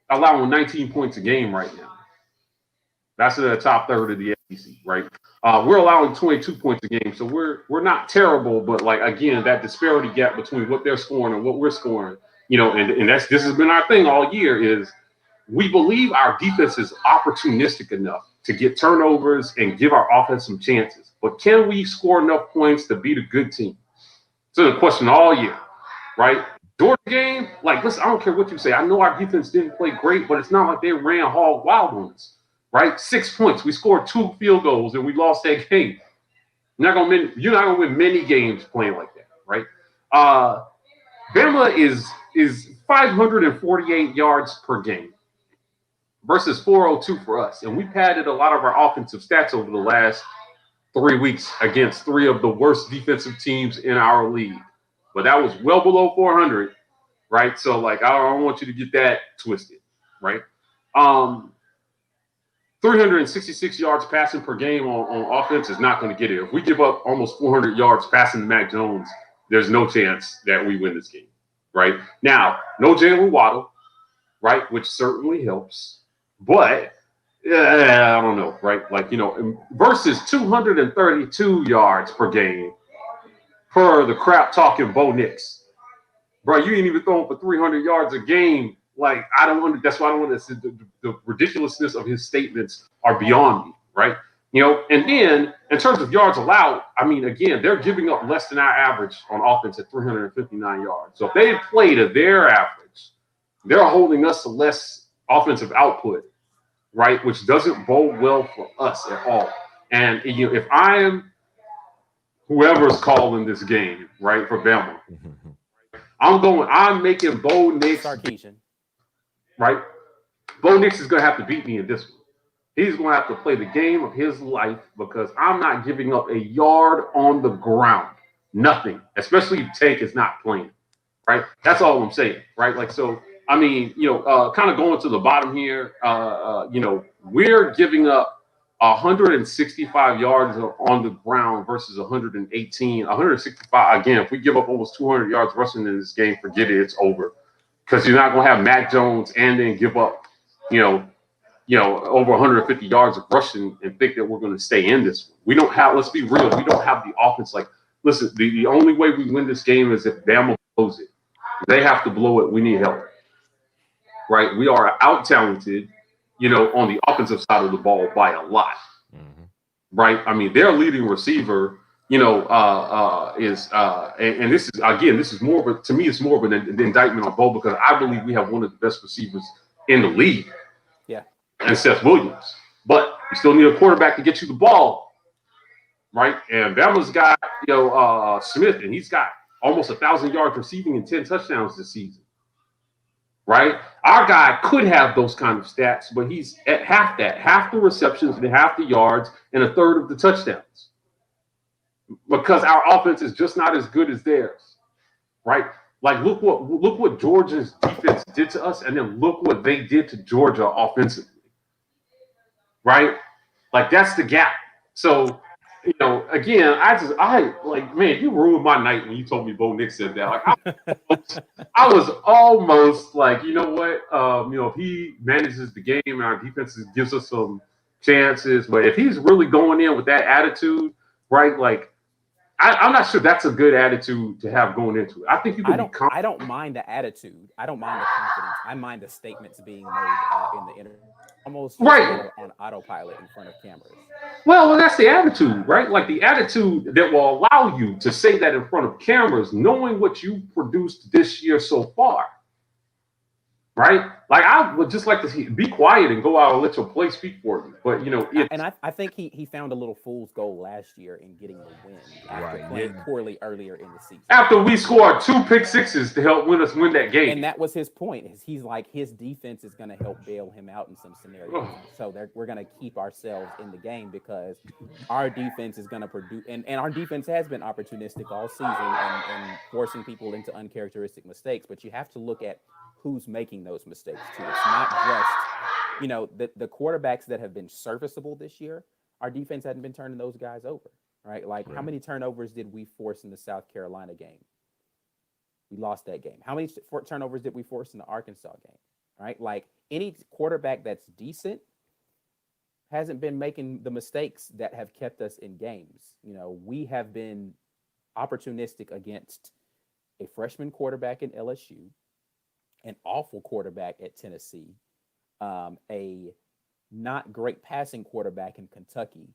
allowing 19 points a game right now. That's in the top third of the SEC, right? We're allowing 22 points a game, so we're not terrible, but like again, that disparity gap between what they're scoring and what we're scoring, and this has been our thing all year is we believe our defense is opportunistic enough to get turnovers and give our offense some chances, but can we score enough points to beat a good team? So the question all year, right? Georgia game, like, listen, I don't care what you say. I know our defense didn't play great, but it's not like they ran hog wild on us, right? 6 points. We scored 2 field goals and we lost that game. You're not gonna win many games playing like that, right? Bama is 548 yards per game versus 402 for us, and we padded a lot of our offensive stats over the last 3 weeks against 3 of the worst defensive teams in our league. But that was well below 400, right? So like I don't want you to get that twisted, right? Um, 366 yards passing per game on offense is not going to get it. If we give up almost 400 yards passing to Mac Jones, there's no chance that we win this game, right? Now, no Jalen Waddle, right, which certainly helps, but I don't know, right? Like versus 232 yards per game per the crap talking Bo Nix. Bro, you ain't even throwing for 300 yards a game Like I don't want. That's why I don't want to. The ridiculousness of his statements are beyond me, right? And then in terms of yards allowed, I mean, again, they're giving up less than our average on offense at 359 yards. So if they played at their average, they're holding us to less offensive output, right? Which doesn't bode well for us at all. And if I'm whoever's calling this game, right, for Bama, I'm making Bo Nix, Sarkeesian. right? Bo Nix is going to have to beat me in this one. He's going to have to play the game of his life because I'm not giving up a yard on the ground. Nothing, especially if Tank is not playing, right? That's all I'm saying, right? Like, so, I mean, kind of going to the bottom here, we're giving up 165 yards on the ground versus 118, 165. Again, if we give up almost 200 yards rushing in this game, forget it, it's over. Because you're not going to have Mac Jones and then give up, over 150 yards of rushing and think that we're going to stay in this one. We don't have, let's be real, we don't have the offense. Like, listen, the only way we win this game is if Bama blows it. If they have to blow it, we need help. Right? We are out talented, on the offensive side of the ball by a lot. Mm-hmm. Right? I mean, their leading receiver, is and this is again, this is more of a, to me, it's more of an indictment on Bo because I believe we have one of the best receivers in the league. Yeah. And Seth Williams. But you still need a quarterback to get you the ball. Right? And Bama's got, Smith, and he's got almost 1,000 yards receiving and 10 touchdowns this season. Right? Our guy could have those kind of stats, but he's at half that, half the receptions and half the yards and a third of the touchdowns. Because our offense is just not as good as theirs. Right? Like look what Georgia's defense did to us, and then look what they did to Georgia offensively. Right? Like that's the gap. So, again, I like, man, you ruined my night when you told me Bo Nix said that. Like I was almost like, you know what? If he manages the game and our defense gives us some chances, but if he's really going in with that attitude, right? Like I'm not sure that's a good attitude to have going into it. I think you can I don't mind the attitude. I don't mind the confidence. I mind the statements being made in the interview. Almost right on autopilot in front of cameras. Well, that's the attitude, right? Like the attitude that will allow you to say that in front of cameras, knowing what you've produced this year so far. Right? Like I would just like to be quiet and go out and let your play speak for you. But and I think he found a little fool's goal last year in getting the win after playing poorly earlier in the season. After we scored 2 pick sixes to help us win that game. And that was his point. He's like his defense is going to help bail him out in some scenarios. So we're going to keep ourselves in the game because our defense is going to produce. And our defense has been opportunistic all season and forcing people into uncharacteristic mistakes. But you have to look at who's making those mistakes too. It's not just, the quarterbacks that have been serviceable this year, our defense hadn't been turning those guys over, right? Like how many turnovers did we force in the South Carolina game? We lost that game. How many turnovers did we force in the Arkansas game, right? Like any quarterback that's decent hasn't been making the mistakes that have kept us in games. We have been opportunistic against a freshman quarterback in LSU, an awful quarterback at Tennessee, a not great passing quarterback in Kentucky,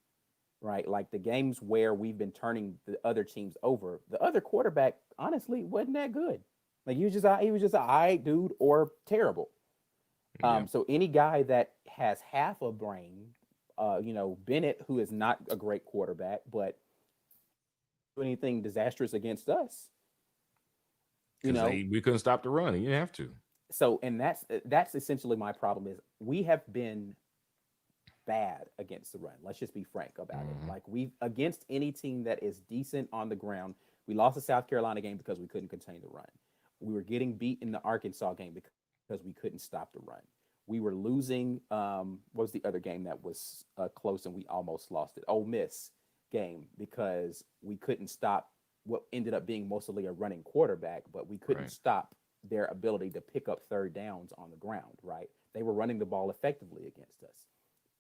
right? Like the games where we've been turning the other teams over, the other quarterback honestly wasn't that good. Like he was just an all right dude or terrible. So any guy that has half a brain, Bennett, who is not a great quarterback, but do anything disastrous against us. We couldn't stop the run. You didn't have to. So, and that's essentially my problem is we have been bad against the run. Let's just be frank about it. Like against any team that is decent on the ground, we lost the South Carolina game because we couldn't contain the run. We were getting beat in the Arkansas game because we couldn't stop the run. We were losing. What was the other game that was close and we almost lost it? Ole Miss game because we couldn't stop what ended up being mostly a running quarterback, but we couldn't stop their ability to pick up third downs on the ground, right? They were running the ball effectively against us.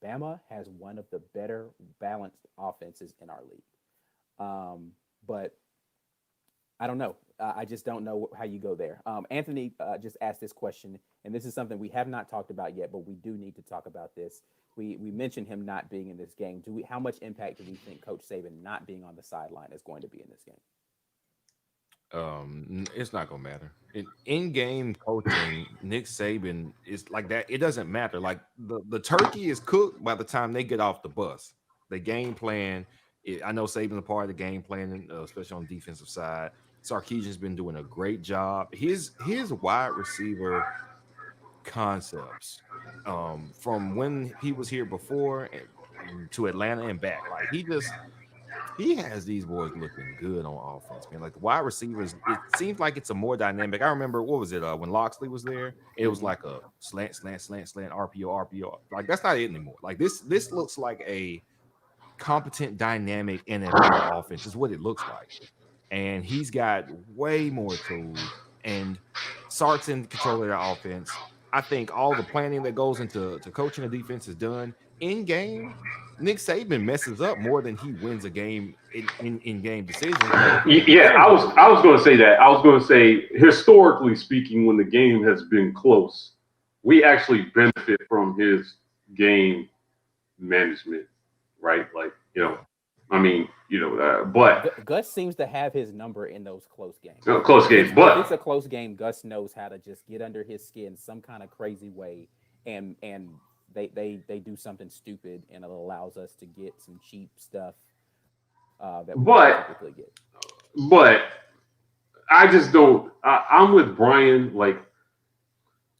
Bama has one of the better balanced offenses in our league. But I don't know. I just don't know how you go there. Anthony just asked this question, and this is something we have not talked about yet, but we do need to talk about this. We mentioned him not being in this game. How much impact do we think Coach Saban not being on the sideline is going to be in this game? It's not gonna matter. In-game coaching, Nick Saban is like that. It doesn't matter. Like the turkey is cooked by the time they get off the bus. The game plan. I know Saban's a part of the game plan, especially on the defensive side. Sarkisian's been doing a great job. His wide receiver concepts, from when he was here before to Atlanta and back, like he has these boys looking good on offense, man. Like the wide receivers, it seems like it's a more dynamic. I remember, what was it, when Loxley was there? It was like a slant, RPO. Like that's not it anymore. Like this looks like a competent, dynamic NFL offense is what it looks like. And he's got way more tools. And Sark's in control of the offense. I think all the planning that goes into coaching a defense is done in game. Nick Saban messes up more than he wins a game in game decisions. Yeah, I was going to say that. I was going to say, historically speaking, when the game has been close, we actually benefit from his game management, right? Like, but Gus seems to have his number in those close games. But if it's a close game, Gus knows how to just get under his skin some kind of crazy way, and they do something stupid, and it allows us to get some cheap stuff that we typically get. But I just don't. I'm with Brian. Like,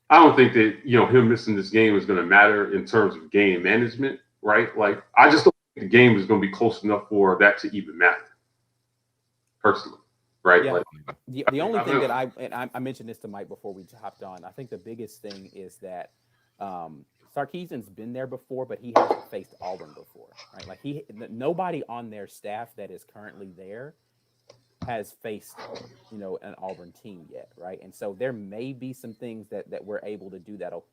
I don't think that him missing this game is going to matter in terms of game management, right? Like, I just don't think the game is going to be close enough for that to even matter, personally, right? Yeah. Like, the only thing that I mentioned this to Mike before we hopped on. I think the biggest thing is that Sarkisian's been there before, but he hasn't faced Auburn before, right? Like nobody on their staff that is currently there has faced, an Auburn team yet, right? And so there may be some things that we're able to do that'll,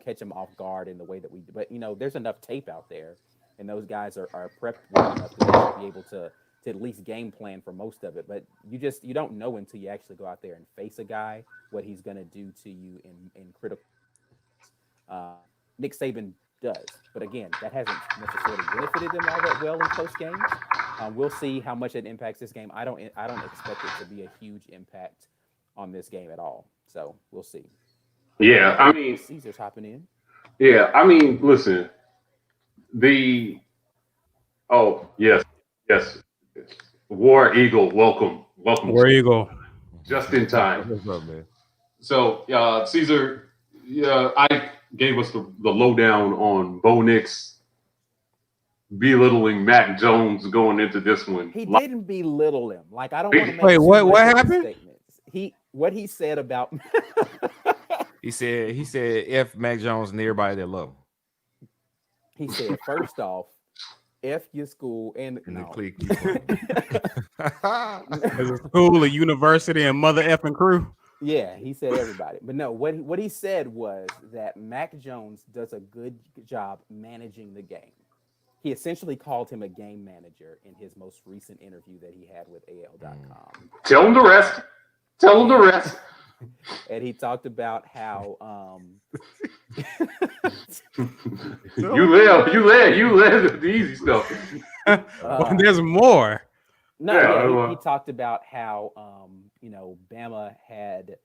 catch them off guard in the way that we do. But there's enough tape out there, and those guys are prepped well enough to be able to at least game plan for most of it. But you don't know until you actually go out there and face a guy what he's going to do to you in critical. Nick Saban does, but again, that hasn't necessarily benefited them all that well in close games. We'll see how much it impacts this game. I don't expect it to be a huge impact on this game at all. So we'll see. Yeah, I mean, Caesar's hopping in. Yeah, I mean, listen, yes, War Eagle, welcome. War Eagle, just in time. What's up, man? So, Caesar, I gave us the lowdown on Bo Nix belittling Mac Jones going into this one. He didn't belittle him. Like, I don't want to make Wait, what happened? Statements. What he said about He said F Mac Jones and everybody that love him. He said, first off, F your school and no. As a school, a university, and mother effing crew. Yeah, he said everybody. But no, what he said was that Mac Jones does a good job managing the game. He essentially called him a game manager in his most recent interview that he had with AL.com. Tell him the rest. And he talked about how you led the easy stuff. There's more. He talked about how Bama had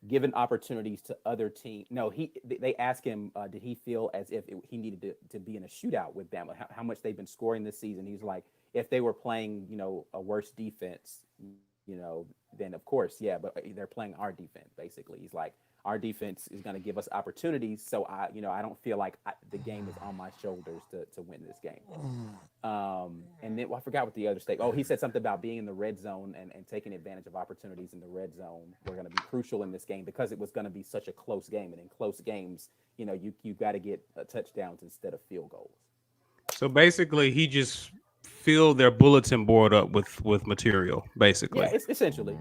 given opportunities to other teams. No, they asked him, did he feel as if he needed to be in a shootout with Bama? How much they've been scoring this season? He's like, if they were playing, a worse defense, then of course, yeah, but they're playing our defense, basically. He's like, our defense is going to give us opportunities, so I don't feel like the game is on my shoulders to win this game. And then I forgot what the other statement. Oh, he said something about being in the red zone and taking advantage of opportunities in the red zone were going to be crucial in this game because it was going to be such a close game. And in close games, you got to get touchdowns instead of field goals. So basically, he just filled their bulletin board up with material, basically. Yeah, it's essentially.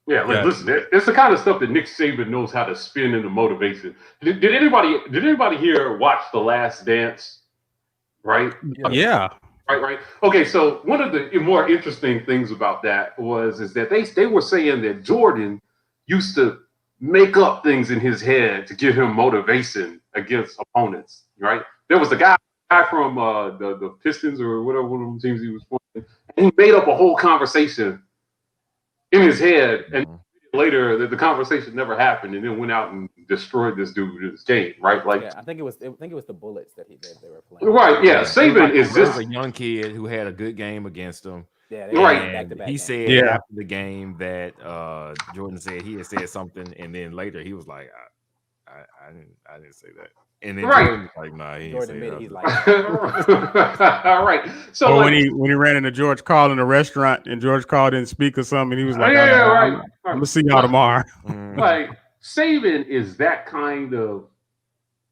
Yeah, listen, it's the kind of stuff that Nick Saban knows how to spin into motivation. Did anybody here watch The Last Dance? Right? Yeah. Right. Okay, so one of the more interesting things about that is that they were saying that Jordan used to make up things in his head to give him motivation against opponents. Right. There was a guy from the Pistons or whatever one of the teams he was playing, and he made up a whole conversation in his head, and later the conversation never happened, and then went out and destroyed this dude in this game, right? Like, yeah, I think it was the Bullets that they were playing. Right, yeah. Saban is there just was a young kid who had a good game against him. Yeah, right. Back-to-back He games. said Yeah. after the game that Jordan said he had said something, and then later he was like, I didn't say that. And then Right. Jordan was like, nah, he didn't say admitted he's that. like, all right. So Or like, when he ran into George Carl in a restaurant and George Carl didn't speak or something, he was like, right. I'm gonna see y'all tomorrow. Like Saban is that kind of,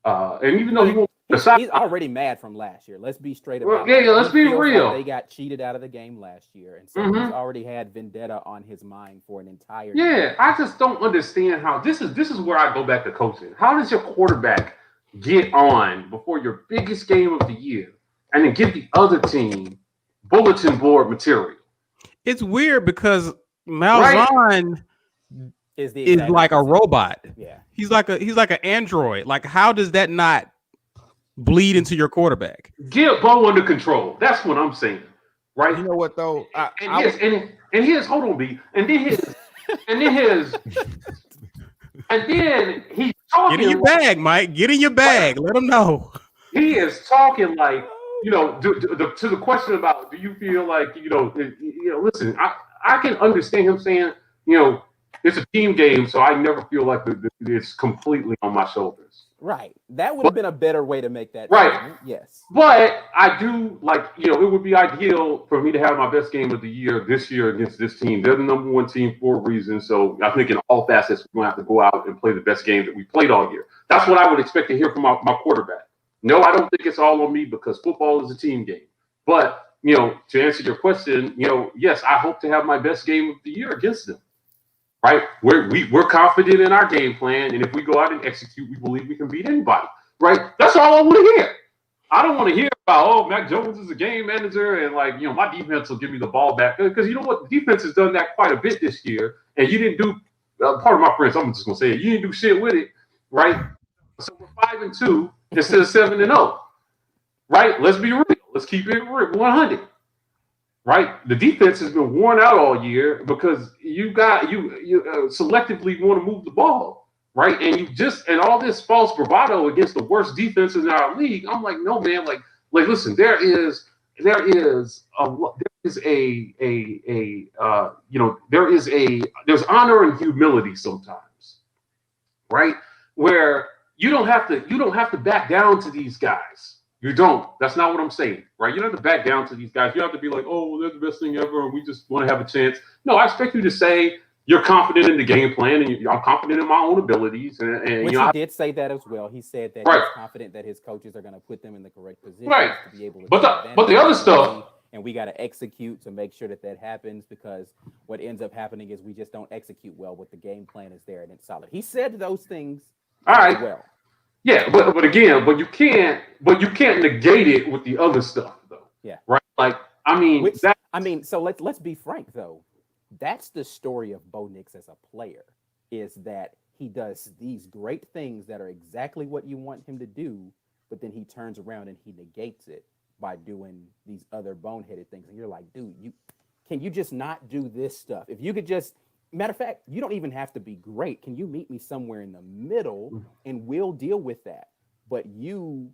and even though he won't he's already mad from last year. Let's be straight about it. it. Let's be real. Like they got cheated out of the game last year, and so he's already had vendetta on his mind for an entire year. I just don't understand how this is where I go back to coaching. How does your quarterback get on before your biggest game of the year and then give the other team bulletin board material? It's weird because Malzahn is like a robot. Yeah, he's like an android. Like, how does that not bleed into your quarterback? Get Bo under control. That's what I'm saying. Right? You know what though? And here's hold on, B. And then he's talking. Get in your bag, Mike. Get in your bag. Let him know. He is talking like, to the question about, do you feel like, listen, I can understand him saying, it's a team game, so I never feel like it's completely on my shoulders. Right. That would have been a better way to make that right. statement. Yes. But I do it would be ideal for me to have my best game of the year this year against this team. They're the number one team for a reason. So I think in all facets, we're going to have to go out and play the best game that we played all year. That's what I would expect to hear from my quarterback. No, I don't think it's all on me because football is a team game. But, to answer your question, yes, I hope to have my best game of the year against them. Right? We're confident in our game plan, and if we go out and execute, we believe we can beat anybody. Right? That's all I want to hear. I don't want to hear about, Mac Jones is a game manager, and my defense will give me the ball back. Because you know what? The defense has done that quite a bit this year, and you didn't do part of my friends, I'm just gonna say it, you didn't do shit with it, right? So we're 5-2 instead of 7-0. Right? Let's be real. Let's keep it 100. Right, the defense has been worn out all year because you selectively want to move the ball, right? And all this false bravado against the worst defenses in our league. I'm like, no, man. Like, listen, there's honor and humility sometimes, right? Where you don't have to back down to these guys. You don't. That's not what I'm saying, right? You don't have to back down to these guys. You have to be like, oh, they're the best thing ever, and we just want to have a chance. No, I expect you to say you're confident in the game plan, and I'm confident in my own abilities. And he did say that as well. He said that he's confident that his coaches are going to put them in the correct position to be able to. But the other stuff, and we got to execute to make sure that happens, because what ends up happening is we just don't execute well. What the game plan is there and it's solid. He said those things. All right. Well. Yeah, but again, you can't negate it with the other stuff though. Yeah. Right. So let's be frank though. That's the story of Bo Nix as a player, is that he does these great things that are exactly what you want him to do, but then he turns around and he negates it by doing these other boneheaded things. And you're like, dude, can you just not do this stuff? If you could just, matter of fact, you don't even have to be great. Can you meet me somewhere in the middle and we'll deal with that? But you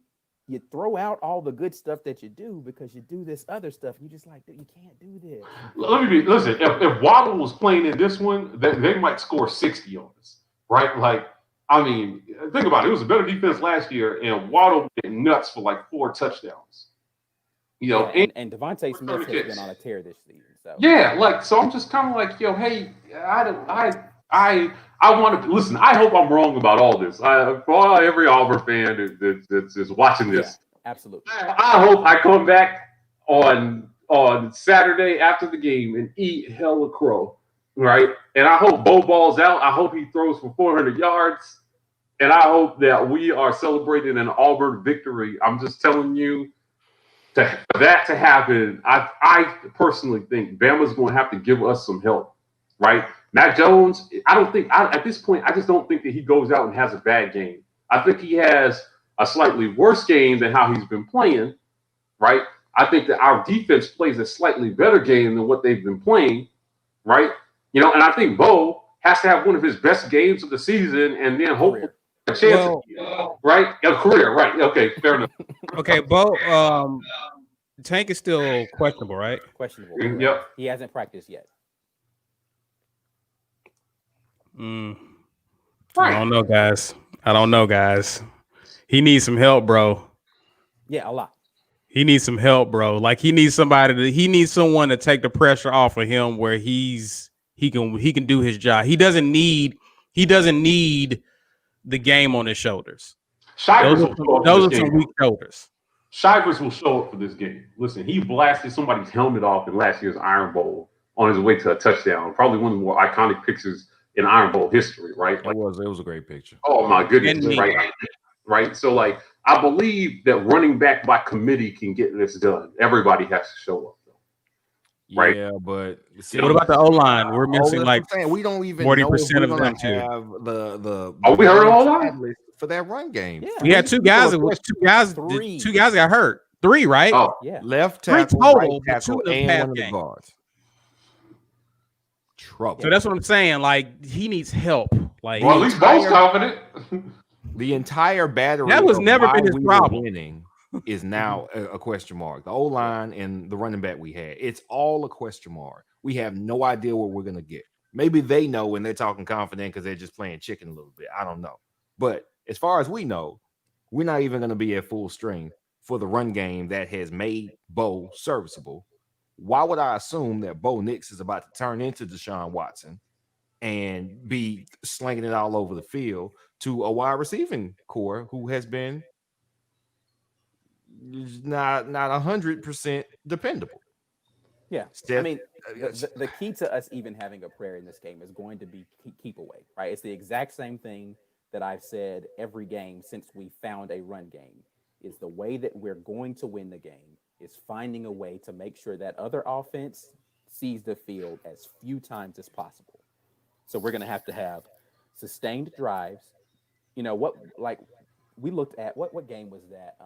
throw out all the good stuff that you do because you do this other stuff. You just like, dude, you can't do this. Listen, if Waddle was playing in this one, they might score 60 on us, right? Like, I mean, think about it. It was a better defense last year, and Waddle went nuts for like 4 touchdowns. And Devontae Smith has been on a tear this season. So so I'm just kind of like, hey, I want to listen. I hope I'm wrong about all this. For every Auburn fan that's watching this, absolutely. I hope I come back on Saturday after the game and eat hella crow, right? And I hope Bo balls out. I hope he throws for 400 yards, and I hope that we are celebrating an Auburn victory. I'm just telling you, For that to happen, I personally think Bama's going to have to give us some help, right? Mac Jones, at this point, I just don't think that he goes out and has a bad game. I think he has a slightly worse game than how he's been playing, right? I think that our defense plays a slightly better game than what they've been playing, right? And I think Bo has to have one of his best games of the season, and then hopefully a chance, right? A career, right? Okay, fair enough. Okay, Bo. Tank is still questionable, right? Questionable. Yep. Right? He hasn't practiced yet. I don't know, guys. He needs some help, bro. Yeah, a lot. He needs some help, bro. Like he needs someone to take the pressure off of him where he can do his job. He doesn't need the game on his shoulders. Those are some weak shoulders. Shivers will show up for this game. Listen, he blasted somebody's helmet off in last year's Iron Bowl on his way to a touchdown. Probably one of the more iconic pictures in Iron Bowl history, right? It was a great picture. Oh my goodness, right? So I believe that running back by committee can get this done. Everybody has to show up, though. Right? Yeah, but what about the O-line? We're missing we don't even 40% of them too. Have the we heard O-line for that run game. Yeah. We had two guys got hurt. 3, right? Oh, yeah. Left tackle, total, right tackle, and one of the game. guards. Trouble. So that's what I'm saying. Like he needs help. Like well, at least Bo's confident. The entire battery that was never been his problem. Winning is now a question mark. The O-line and the running back we had, it's all a question mark. We have no idea what we're gonna get. Maybe they know when they're talking confident because they're just playing chicken a little bit. I don't know. But as far as we know, we're not even gonna be at full strength for the run game that has made Bo serviceable. Why would I assume that Bo Nix is about to turn into Deshaun Watson and be slinging it all over the field to a wide receiving core who has been not 100% dependable? Yeah, I mean, the key to us even having a prayer in this game is going to be keep away, right? It's the exact same thing that I've said every game since we found a run game. Is the way that we're going to win the game is finding a way to make sure that other offense sees the field as few times as possible. So we're going to have sustained drives. What, like we looked at what game was that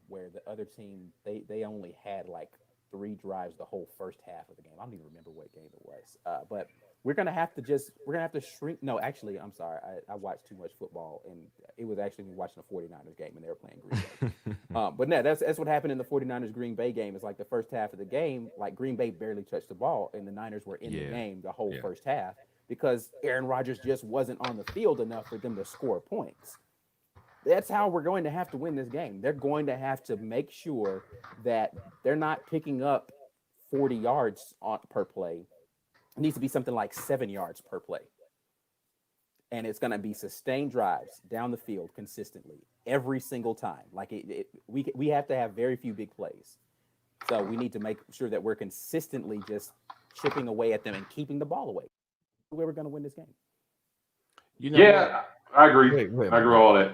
where the other team they only had like 3 drives the whole first half of the game. I don't even remember what game it was. But we're gonna have to shrink. No, actually, I'm sorry. I watched too much football, and it was actually watching the 49ers game, and they were playing Green Bay. But no, that's what happened in the 49ers Green Bay game. It's like the first half of the game, like Green Bay barely touched the ball, and the Niners were in the game the whole first half because Aaron Rodgers just wasn't on the field enough for them to score points. That's how we're going to have to win this game. They're going to have to make sure that they're not picking up 40 yards per play. It needs to be something like 7 yards per play. And it's going to be sustained drives down the field consistently every single time. Like we have to have very few big plays. So we need to make sure that we're consistently just chipping away at them and keeping the ball away. We're going to win this game. I agree. I agree with all that.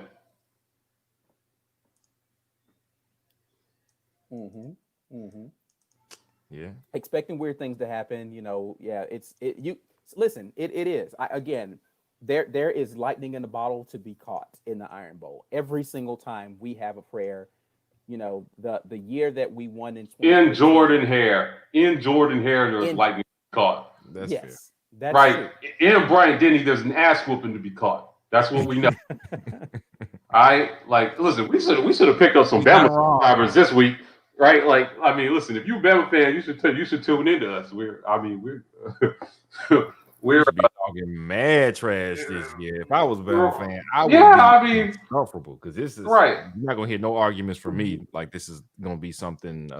Yeah. Expecting weird things to happen, listen, it is. There is lightning in the bottle to be caught in the Iron Bowl. Every single time we have a prayer, the year that we won in Jordan Hair, there's lightning caught. That's fair. That's right. True. In Bryant Denny, there's an ass whooping to be caught. That's what we know. Listen, we should have picked up some Bama subscribers this week. Right, listen. If you're a Bama fan, you should tune into us. We're talking mad trash this year. If I was a Bama fan, I would be comfortable because this is right. You're not gonna hear no arguments from me. Like this is gonna be something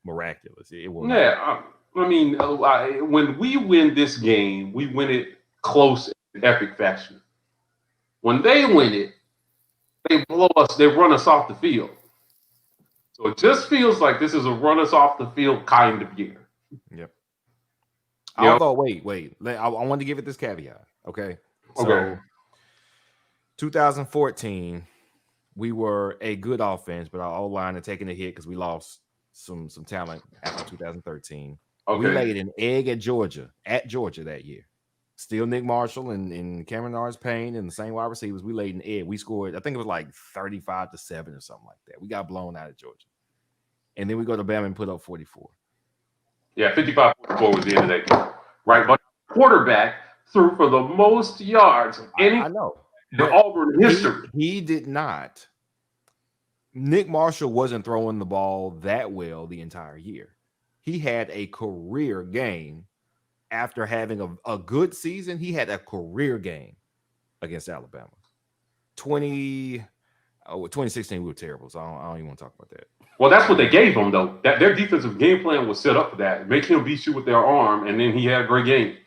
miraculous. It will. Yeah, when we win this game, we win it close in epic fashion. When they win it, they blow us. They run us off the field. So it just feels like this is a run us off the field kind of year. Yep. Although, wait. I want to give it this caveat. Okay. So 2014, we were a good offense, but our O-line had taken a hit because we lost some talent after 2013. Okay. We laid an egg at Georgia that year. Still Nick Marshall and Cameron Payne and the same wide receivers. We laid an egg. We scored, I think it was like 35-7 or something like that. We got blown out of Georgia. And then we go to Bama and put up 44. Yeah, 55-44 was the end of that game. Right. But quarterback threw for the most yards of any I know. in Auburn history. He did not. Nick Marshall wasn't throwing the ball that well the entire year. He had a career game after having a good season. He had a career game against Alabama. 2016, we were terrible, so I don't even want to talk about that. Well, that's what they gave him, though. That their defensive game plan was set up for that. Make him beat you with their arm, and then he had a great game.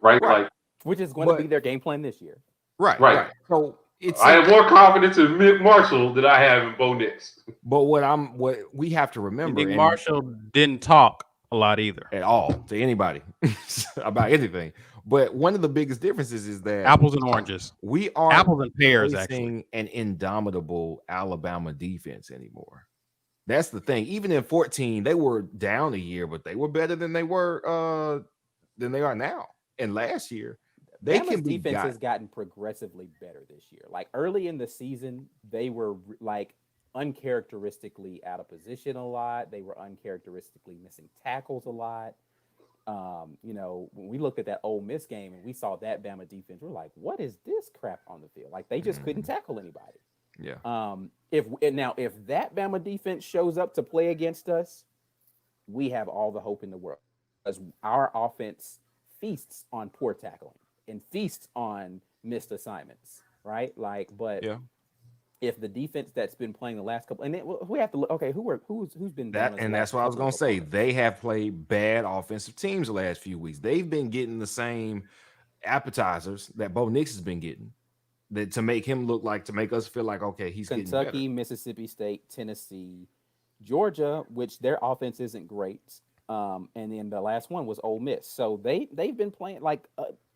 Right? Like, which is going to be their game plan this year. Right. So I have more confidence in Nick Marshall than I have in Bo Nix. But what we have to remember, Nick Marshall didn't talk a lot either at all to anybody about anything. But one of the biggest differences is that apples and oranges. We are apples and pears actually. An indomitable Alabama defense anymore. That's the thing. Even in 14, they were down a year, but they were better than they are now. And last year, Bama's defense has gotten progressively better this year. Like early in the season, they were like uncharacteristically out of position a lot. They were uncharacteristically missing tackles a lot. When we looked at that Ole Miss game and we saw that Bama defense, we're like, what is this crap on the field? Like they just couldn't tackle anybody. Yeah. If that Bama defense shows up to play against us, we have all the hope in the world because our offense feasts on poor tackling and feasts on missed assignments, right? If the defense that's been playing the last couple, and then we have to look, okay, who's been that, and that's what I was gonna say. They have played bad offensive teams the last few weeks. They've been getting the same appetizers that Bo Nix has been getting, that to make us feel like okay, he's Kentucky, getting better. Mississippi State, Tennessee, Georgia, which their offense isn't great. And then the last one was Ole Miss. So they've been playing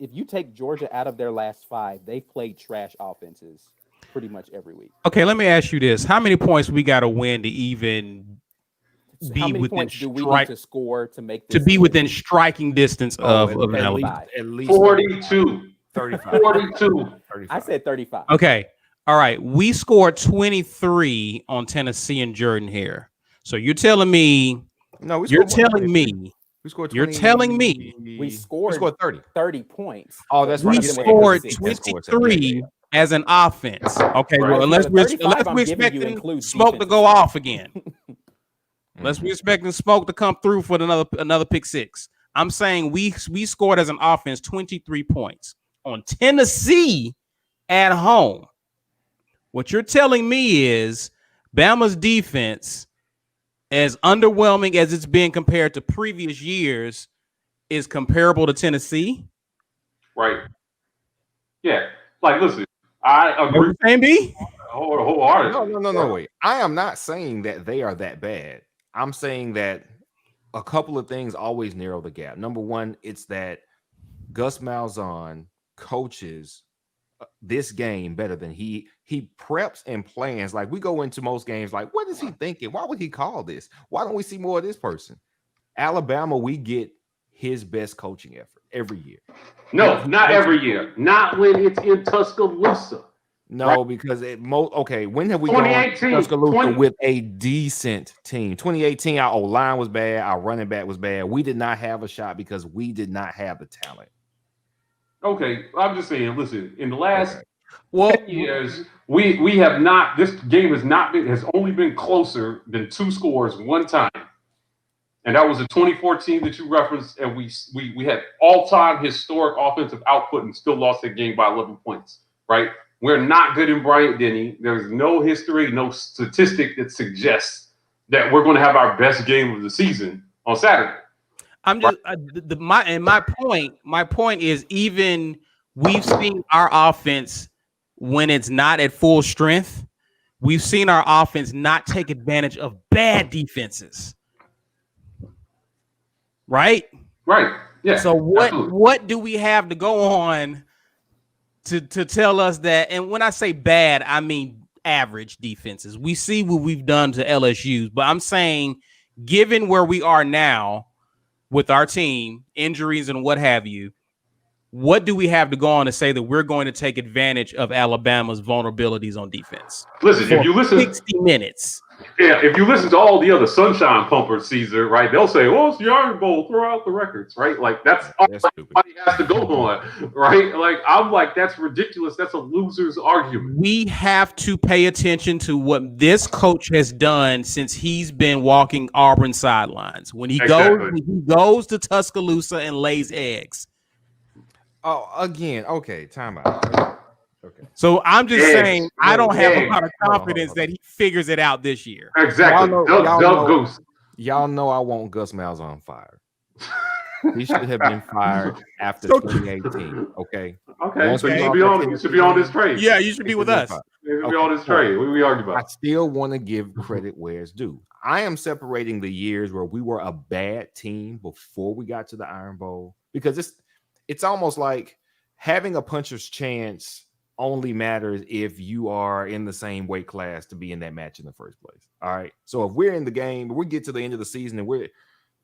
if you take Georgia out of their last 5, they've played trash offenses pretty much every week. Okay, let me ask you this: how many points we got to win to even be how many within points do we need to score to make this to be within striking distance of Alabama? At least 42, 35, 42. 35. I said 35. Okay, all right. We scored 23 on Tennessee and Jordan Hare. So you're telling me? No, you're telling me. We scored 20, you're telling me we scored 30 points. Oh, that's we right. scored 23 as an offense. Okay, well, unless we're expecting smoke to go off again. Unless we're expecting smoke to come through for another pick 6. I'm saying we scored as an offense 23 points on Tennessee at home. What you're telling me is Bama's defense, as underwhelming as it's been compared to previous years, is comparable to Tennessee? Right. Yeah. Like, listen, I agree. Same B? Wholeheartedly. No, wait. I am not saying that they are that bad. I'm saying that a couple of things always narrow the gap. Number one, it's that Gus Malzahn coaches this game better than he preps and plans. Like we go into most games like, what is he thinking? Why would he call this? Why don't we see more of this person? Alabama, we get his best coaching effort every year. No, not every year. Not when it's in Tuscaloosa. No, right? Because when have we 2018 gone to Tuscaloosa with a decent team? 2018, our O-line was bad, our running back was bad. We did not have a shot because we did not have the talent. Okay, I'm just saying, listen, in the last 10 years, we have not, this game has only been closer than 2 scores one time. And that was the 2014 that you referenced, and we had all-time historic offensive output and still lost that game by 11 points, right? We're not good in Bryant-Denny. There's no history, no statistic that suggests that we're going to have our best game of the season on Saturday. I'm just my point is, even we've seen our offense when it's not at full strength, we've seen our offense not take advantage of bad defenses. Right? Right. Yeah. So what do we have to go on to tell us that? And when I say bad, I mean average defenses. We see what we've done to LSU, but I'm saying given where we are now with our team, injuries and what have you, what do we have to go on to say that we're going to take advantage of Alabama's vulnerabilities on defense? Listen, if you listen 60 minutes. Yeah, if you listen to all the other sunshine pumpers, Caesar, right? They'll say, "Oh, it's the Iron Bowl. Throw out the records," right? Like that's all everybody has to go on, right? Like I'm like, that's ridiculous. That's a loser's argument. We have to pay attention to what this coach has done since he's been walking Auburn sidelines. When he goes to Tuscaloosa and lays eggs. Oh, again, okay, time out. Okay. So I'm just saying, I don't have a lot of confidence that he figures it out this year. Exactly. Y'all know I want Gus Malzahn fired. He should have been fired after 2018. Okay. Okay. So you should be on this trade. Yeah, you should be with us. You should be on this trade. What we argue about? I still want to give credit where it's due. I am separating the years where we were a bad team before we got to the Iron Bowl, because it's almost like having a puncher's chance only matters if you are in the same weight class to be in that match in the first place. All right. So if we're in the game, we get to the end of the season and we're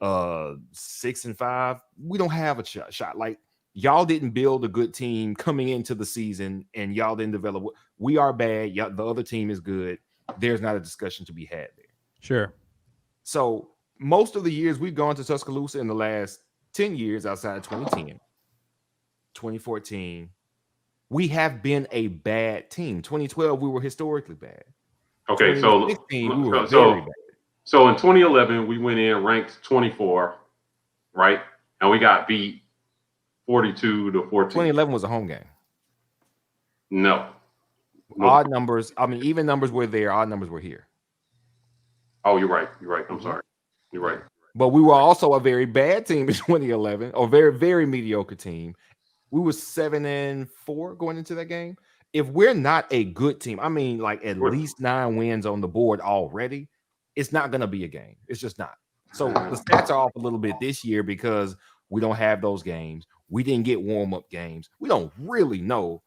6-5, we don't have a shot. Like, y'all didn't build a good team coming into the season and y'all didn't develop. We are bad. The other team is good. There's not a discussion to be had there. Sure. So most of the years we've gone to Tuscaloosa in the last 10 years outside of 2010, 2014, we have been a bad team. 2012, we were historically bad. Okay, so we were very bad. So in 2011, we went in ranked 24, right? And we got beat 42-14. 2011 was a home game. No. Odd numbers. I mean, even numbers were there. Odd numbers were here. Oh, you're right. You're right. I'm sorry. You're right. But we were also a very bad team in 2011, or very, very mediocre team. We were 7-4 going into that game. If we're not a good team, I mean, like at least 9 wins on the board already, it's not going to be a game. It's just not. So the stats are off a little bit this year because we don't have those games. We didn't get warm-up games. We don't really know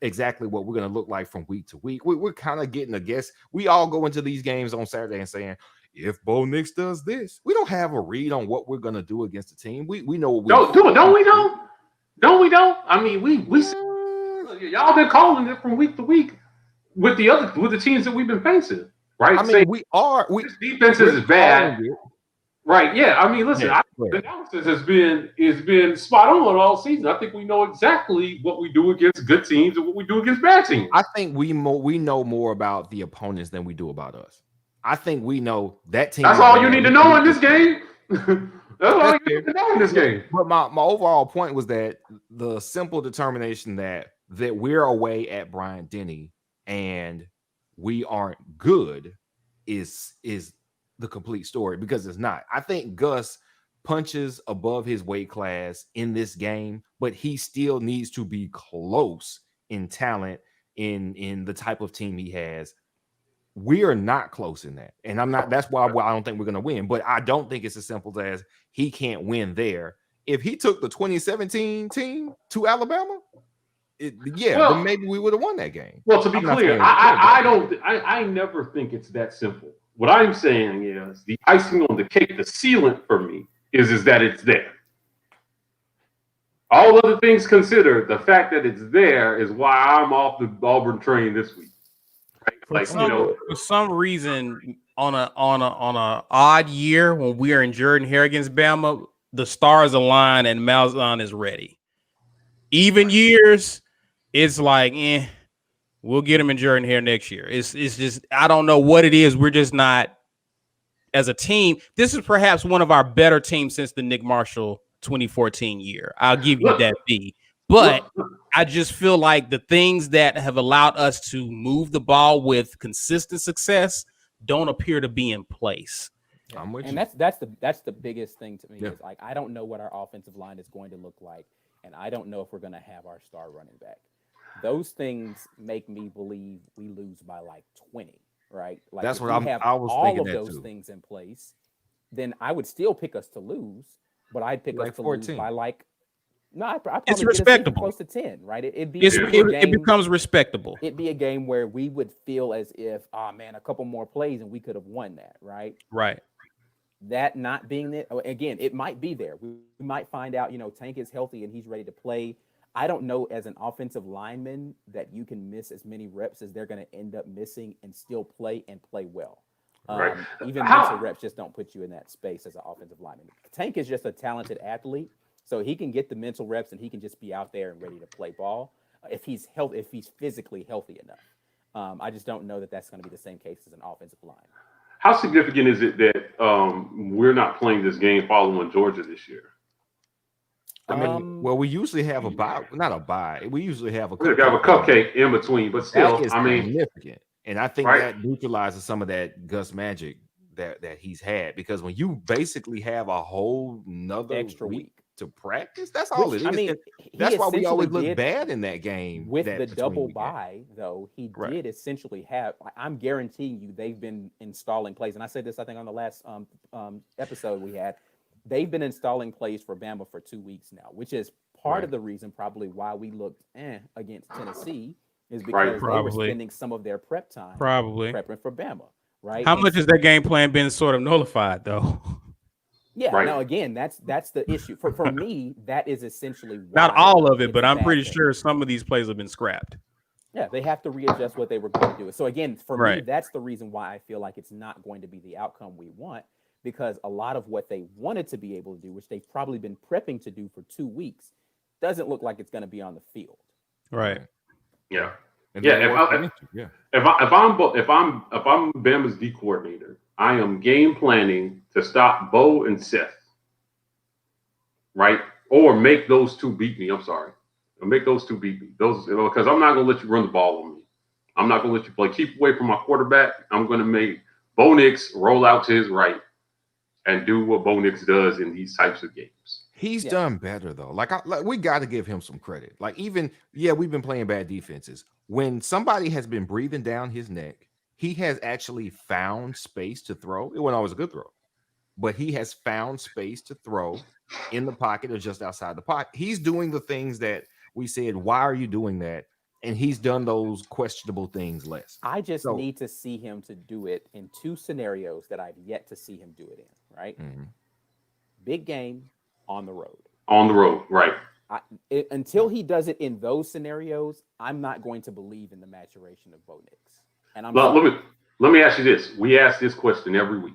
exactly what we're going to look like from week to week. We're kind of getting a guess. We all go into these games on Saturday and saying, if Bo Nix does this, we don't have a read on what we're going to do against the team. We know what we don't we know? No, we don't. I mean, we y'all been calling it from week to week with the teams that we've been facing, right? I mean, this defense is bad, right? Yeah. I mean, listen, the analysis has been spot on all season. I think we know exactly what we do against good teams and what we do against bad teams. I think we know more about the opponents than we do about us. I think we know that team. That's all you need to know in this game. That's all you need to know in this game. But my overall point was that the simple determination that we're away at Bryant-Denny and we aren't good is the complete story, because it's not. I think Gus punches above his weight class in this game, but he still needs to be close in talent in the type of team he has. We are not close in that. And that's why I don't think we're going to win. But I don't think it's as simple as he can't win there. If he took the 2017 team to Alabama, then maybe we would have won that game. Well, to be clear, I never think it's that simple. What I'm saying is the icing on the cake, the sealant for me is that it's there. All other things considered, the fact that it's there is why I'm off the Auburn train this week. Right? For some reason, on a odd year when we are in Jordan-Hare against Bama, the stars align and Malzahn is ready. Even years, it's like, we'll get him in Jordan-Hare next year. It's just, I don't know what it is. We're just not, as a team. This is perhaps one of our better teams since the Nick Marshall 2014 year. I'll give you that B. But I just feel like the things that have allowed us to move the ball with consistent success don't appear to be in place. I'm with you. That's the biggest thing to me. Is like, I don't know what our offensive line is going to look like, and I don't know if we're going to have our star running back. Those things make me believe we lose by like 20, right? Like, that's what I was all thinking. All of those things in place, then I would still pick us to lose, but I'd pick us to 14. Lose by like. No, I probably it's respectable. Close to 10, right? It becomes respectable. It'd be a game where we would feel as if, oh man, a couple more plays and we could have won that, right? Right. that not being there again, it might be there. We might find out, Tank is healthy and he's ready to play. I don't know as an offensive lineman that you can miss as many reps as they're going to end up missing and still play and play well. Right. Even mental reps just don't put you in that space as an offensive lineman. Tank is just a talented athlete, so he can get the mental reps and he can just be out there and ready to play ball if he's physically healthy enough. I just don't know that that's going to be the same case as an offensive line. How significant is it that we're not playing this game following Georgia this year? I mean, well, we usually have a bye, not a bye. We usually have a cupcake in between, but still, that is significant. And I think that neutralizes some of that Gus magic that he's had, because when you basically have a whole nother extra week to practice, that's all it is. I mean, that's why we always look bad in that game. With the double bye, though, he did essentially have. I'm guaranteeing you, they've been installing plays, and I said this, I think, on the last episode we had. They've been installing plays for Bama for 2 weeks now, which is part of the reason probably why we looked against Tennessee, is because they were spending some of their prep time prepping for Bama. Right? How much has their game plan been sort of nullified, though? Yeah. Right. Now, again, that's the issue for me. That is essentially why not all of it, but I'm pretty sure some of these plays have been scrapped. Yeah, they have to readjust what they were going to do. So again, for me, that's the reason why I feel like it's not going to be the outcome we want, because a lot of what they wanted to be able to do, which they've probably been prepping to do for 2 weeks, doesn't look like it's going to be on the field. Right. Yeah. If I'm Bama's D coordinator, I am game planning to stop Bo and Seth, right? Or make those two beat me. I'm sorry, make those two beat me. Because I'm not gonna let you run the ball on me. I'm not gonna let you play. Keep away from my quarterback. I'm gonna make Bo Nix roll out to his right and do what Bo Nix does in these types of games. He's done better though. Like we got to give him some credit. Like we've been playing bad defenses. When somebody has been breathing down his neck, he has actually found space to throw. It wasn't always a good throw, but he has found space to throw in the pocket or just outside the pocket. He's doing the things that we said, why are you doing that? And he's done those questionable things less. I just need to see him to do it in 2 scenarios that I've yet to see him do it in, right? Mm-hmm. Big game on the road. On the road, right. Until he does it in those scenarios, I'm not going to believe in the maturation of Bo Nix. And let me ask you this. We ask this question every week.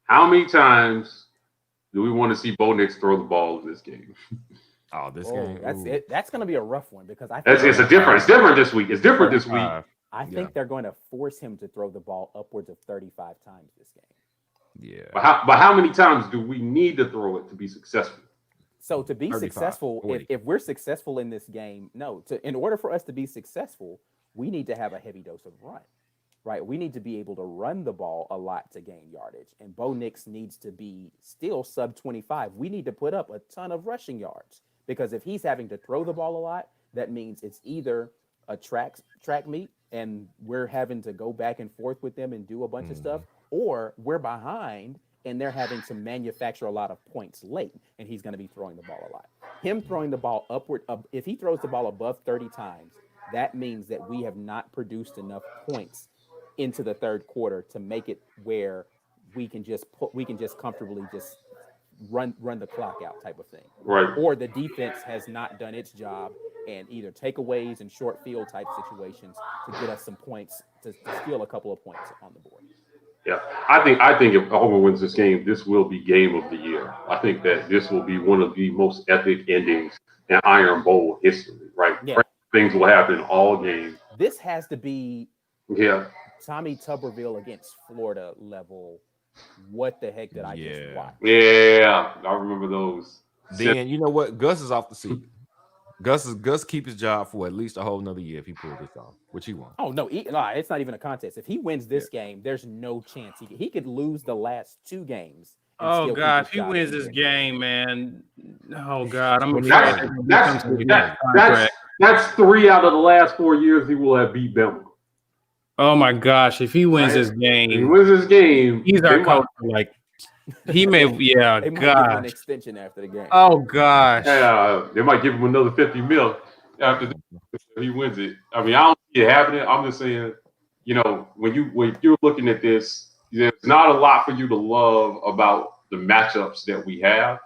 How many times do we want to see Bo Nix throw the ball in this game? This game. That's going to be a rough one, because I think it's different this week. It's different this week. I think they're going to force him to throw the ball upwards of 35 times this game. Yeah. But how many times do we need to throw it to be successful? So to be successful, if we're successful in this game, in order for us to be successful, we need to have a heavy dose of run, right? We need to be able to run the ball a lot to gain yardage. And Bo Nix needs to be still sub 25. We need to put up a ton of rushing yards, because if he's having to throw the ball a lot, that means it's either a track meet and we're having to go back and forth with them and do a bunch of stuff, or we're behind and they're having to manufacture a lot of points late, and he's going to be throwing the ball a lot. Him throwing the ball if he throws the ball above 30 times, that means that we have not produced enough points into the third quarter to make it where we can just comfortably just run the clock out type of thing. Right. Or the defense has not done its job, and either takeaways and short field type situations to get us some points, to steal a couple of points on the board. Yeah, I think if Auburn wins this game, this will be game of the year. I think that this will be one of the most epic endings in Iron Bowl history, right? Yeah. Things will happen all game. This has to be Tommy Tuberville against Florida level. What the heck did I just watch? Yeah, I remember those. Then you know what? Gus is off the seat. Gus keep his job for at least a whole nother year if he pulls this off, which he won. Oh no, it's not even a contest. If he wins this game, there's no chance he could lose the last 2 games. Oh God, if he wins this game, man. Oh God, I'm that's 3 out of the last 4 years he will have beat Bama. Oh my gosh, if he wins this game, he's our coach. Like he may, they might give him an extension after the game. Oh gosh, yeah, they might give him another $50 million after he wins it. I mean, I don't see it happening. I'm just saying, when you're looking at this, there's not a lot for you to love about the matchups that we have,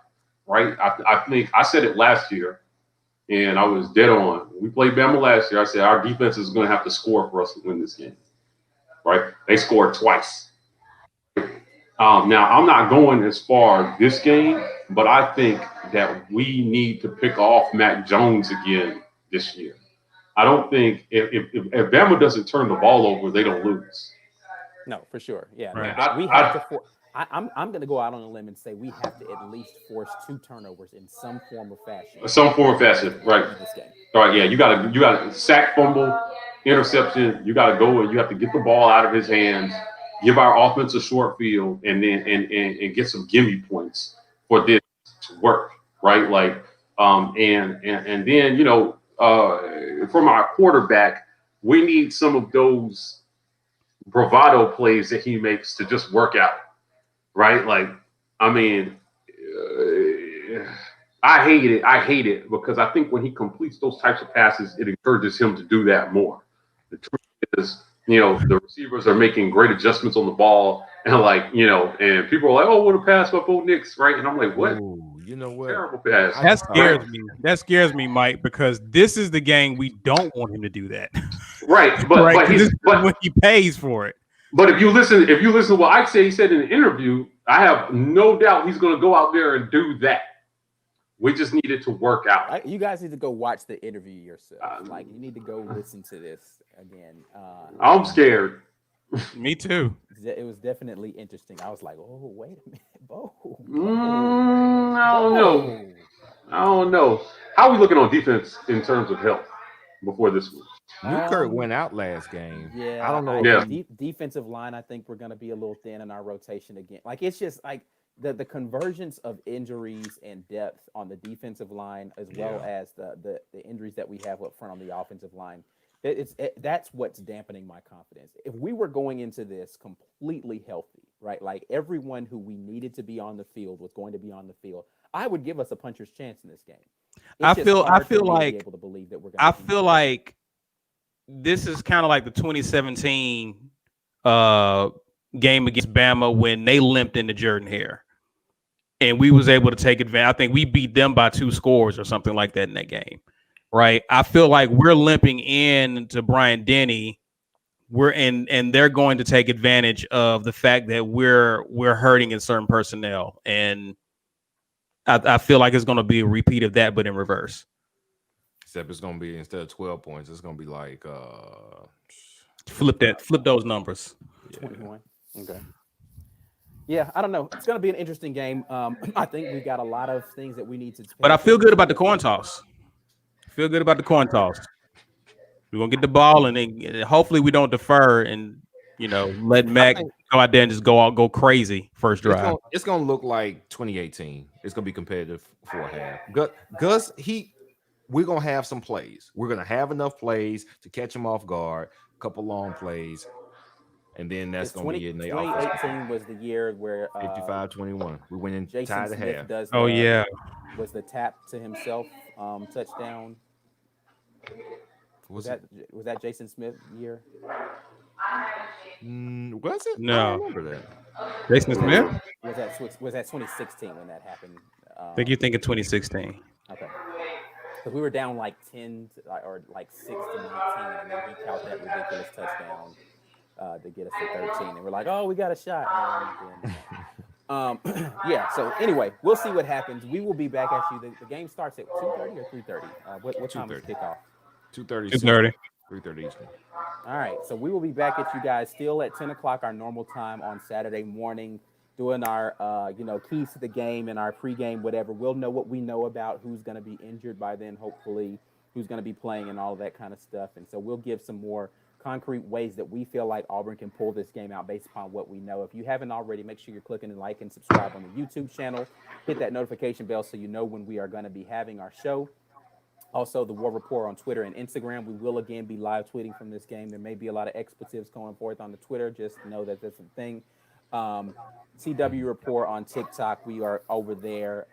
right? I think I said it last year, and I was dead on. We played Bama last year. I said our defense is going to have to score for us to win this game, right? They scored twice. Now, I'm not going as far this game, but I think that we need to pick off Mac Jones again this year. I don't think if Bama doesn't turn the ball over, they don't lose. No, for sure. Yeah, Right. no, we have to. I'm going to go out on a limb and say we have to at least force 2 turnovers in some form or fashion. Some form of fashion, right? This game. All right, yeah, you got to sack, fumble, interception. You got to go and you have to get the ball out of his hands, give our offense a short field, and then and get some gimme points for this to work, right? Like, and then from our quarterback, we need some of those bravado plays that he makes to just work out, right? Like, I mean. I hate it because I think when he completes those types of passes, it encourages him to do that more. The truth is, the receivers are making great adjustments on the ball, and and people are like, "Oh, what a pass by Bo Nix," right? And I'm like, "What? Ooh, you know what? Terrible pass." That scares me. That scares me, Mike, because this is the game we don't want him to do that. Right, but this is when he pays for it. But if you listen to what Ike said, he said in the interview, I have no doubt he's going to go out there and do that. We just need it to work out. You guys need to go watch the interview yourself. You need to go listen to this again. I'm scared. Me too. It was definitely interesting. I was like, "Oh, wait a minute, Bo." I don't know. How are we looking on defense in terms of health before this week? Newkirk went out last game. Yeah, I don't know. Yeah. Defensive line, I think we're going to be a little thin in our rotation again. It's just like the convergence of injuries and depth on the defensive line, as well as the injuries that we have up front on the offensive line. That's what's dampening my confidence. If we were going into this completely healthy, right, like everyone who we needed to be on the field was going to be on the field, I would give us a puncher's chance in this game. I feel like this is kind of like the 2017 game against Bama when they limped into Jordan Hare, and we was able to take advantage. I think we beat them by 2 scores or something like that in that game, right? I feel like we're limping in to Brian Denny. And they're going to take advantage of the fact that we're hurting in certain personnel, and I feel like it's going to be a repeat of that, but in reverse. Except it's going to be, instead of 12 points, it's going to be like flip those numbers. 21. Okay. Yeah, I don't know. It's going to be an interesting game. I think we got a lot of things that we need to. But I feel good about the coin toss. We're going to get the ball, and then hopefully we don't defer and let Mac go out there and just go crazy first drive. It's going to look like 2018. It's going to be competitive for a half. Gus, we're going to have some plays. We're going to have enough plays to catch him off guard, a couple long plays, and then that's going to be it. 2018 was the year where 55-21. We went in tied at half. Was the tap to himself touchdown? Was that Jason Smith year? Was it? No. I don't remember that. Jason Smith? Was that 2016 when that happened? I think you're thinking 2016. Okay. Because we were down like 10 or like 6 to 19, and then he caught that ridiculous touchdown to get us to 13. And we're like, "Oh, we got a shot." Yeah. So anyway, we'll see what happens. We will be back at you. The game starts at 2:30 or 3:30. What time is kickoff? 2:30. 2:30. 3:30 Eastern. All right. So we will be back at you guys still at 10 o'clock, our normal time on Saturday morning, doing our keys to the game and our pregame, whatever. We'll know what we know about who's going to be injured by then, hopefully, who's going to be playing and all of that kind of stuff. And so we'll give some more concrete ways that we feel like Auburn can pull this game out based upon what we know. If you haven't already, make sure you're clicking and like and subscribe on the YouTube channel. Hit that notification bell so you know when we are going to be having our show. Also, the War Report on Twitter and Instagram. We will again be live tweeting from this game. There may be a lot of expletives going forth on the Twitter. Just know that that's a thing. CW Report on TikTok. We are over there.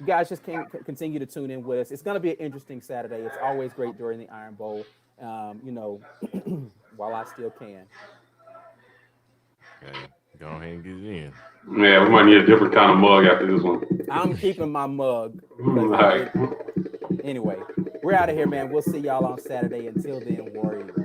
You guys just can continue to tune in with us. It's going to be an interesting Saturday. It's always great during the Iron Bowl. While I still can. Okay. Go ahead and get it in. Yeah, we might need a different kind of mug after this one. I'm keeping my mug. All right. Anyway, we're out of here, man. We'll see y'all on Saturday. Until then, Warriors.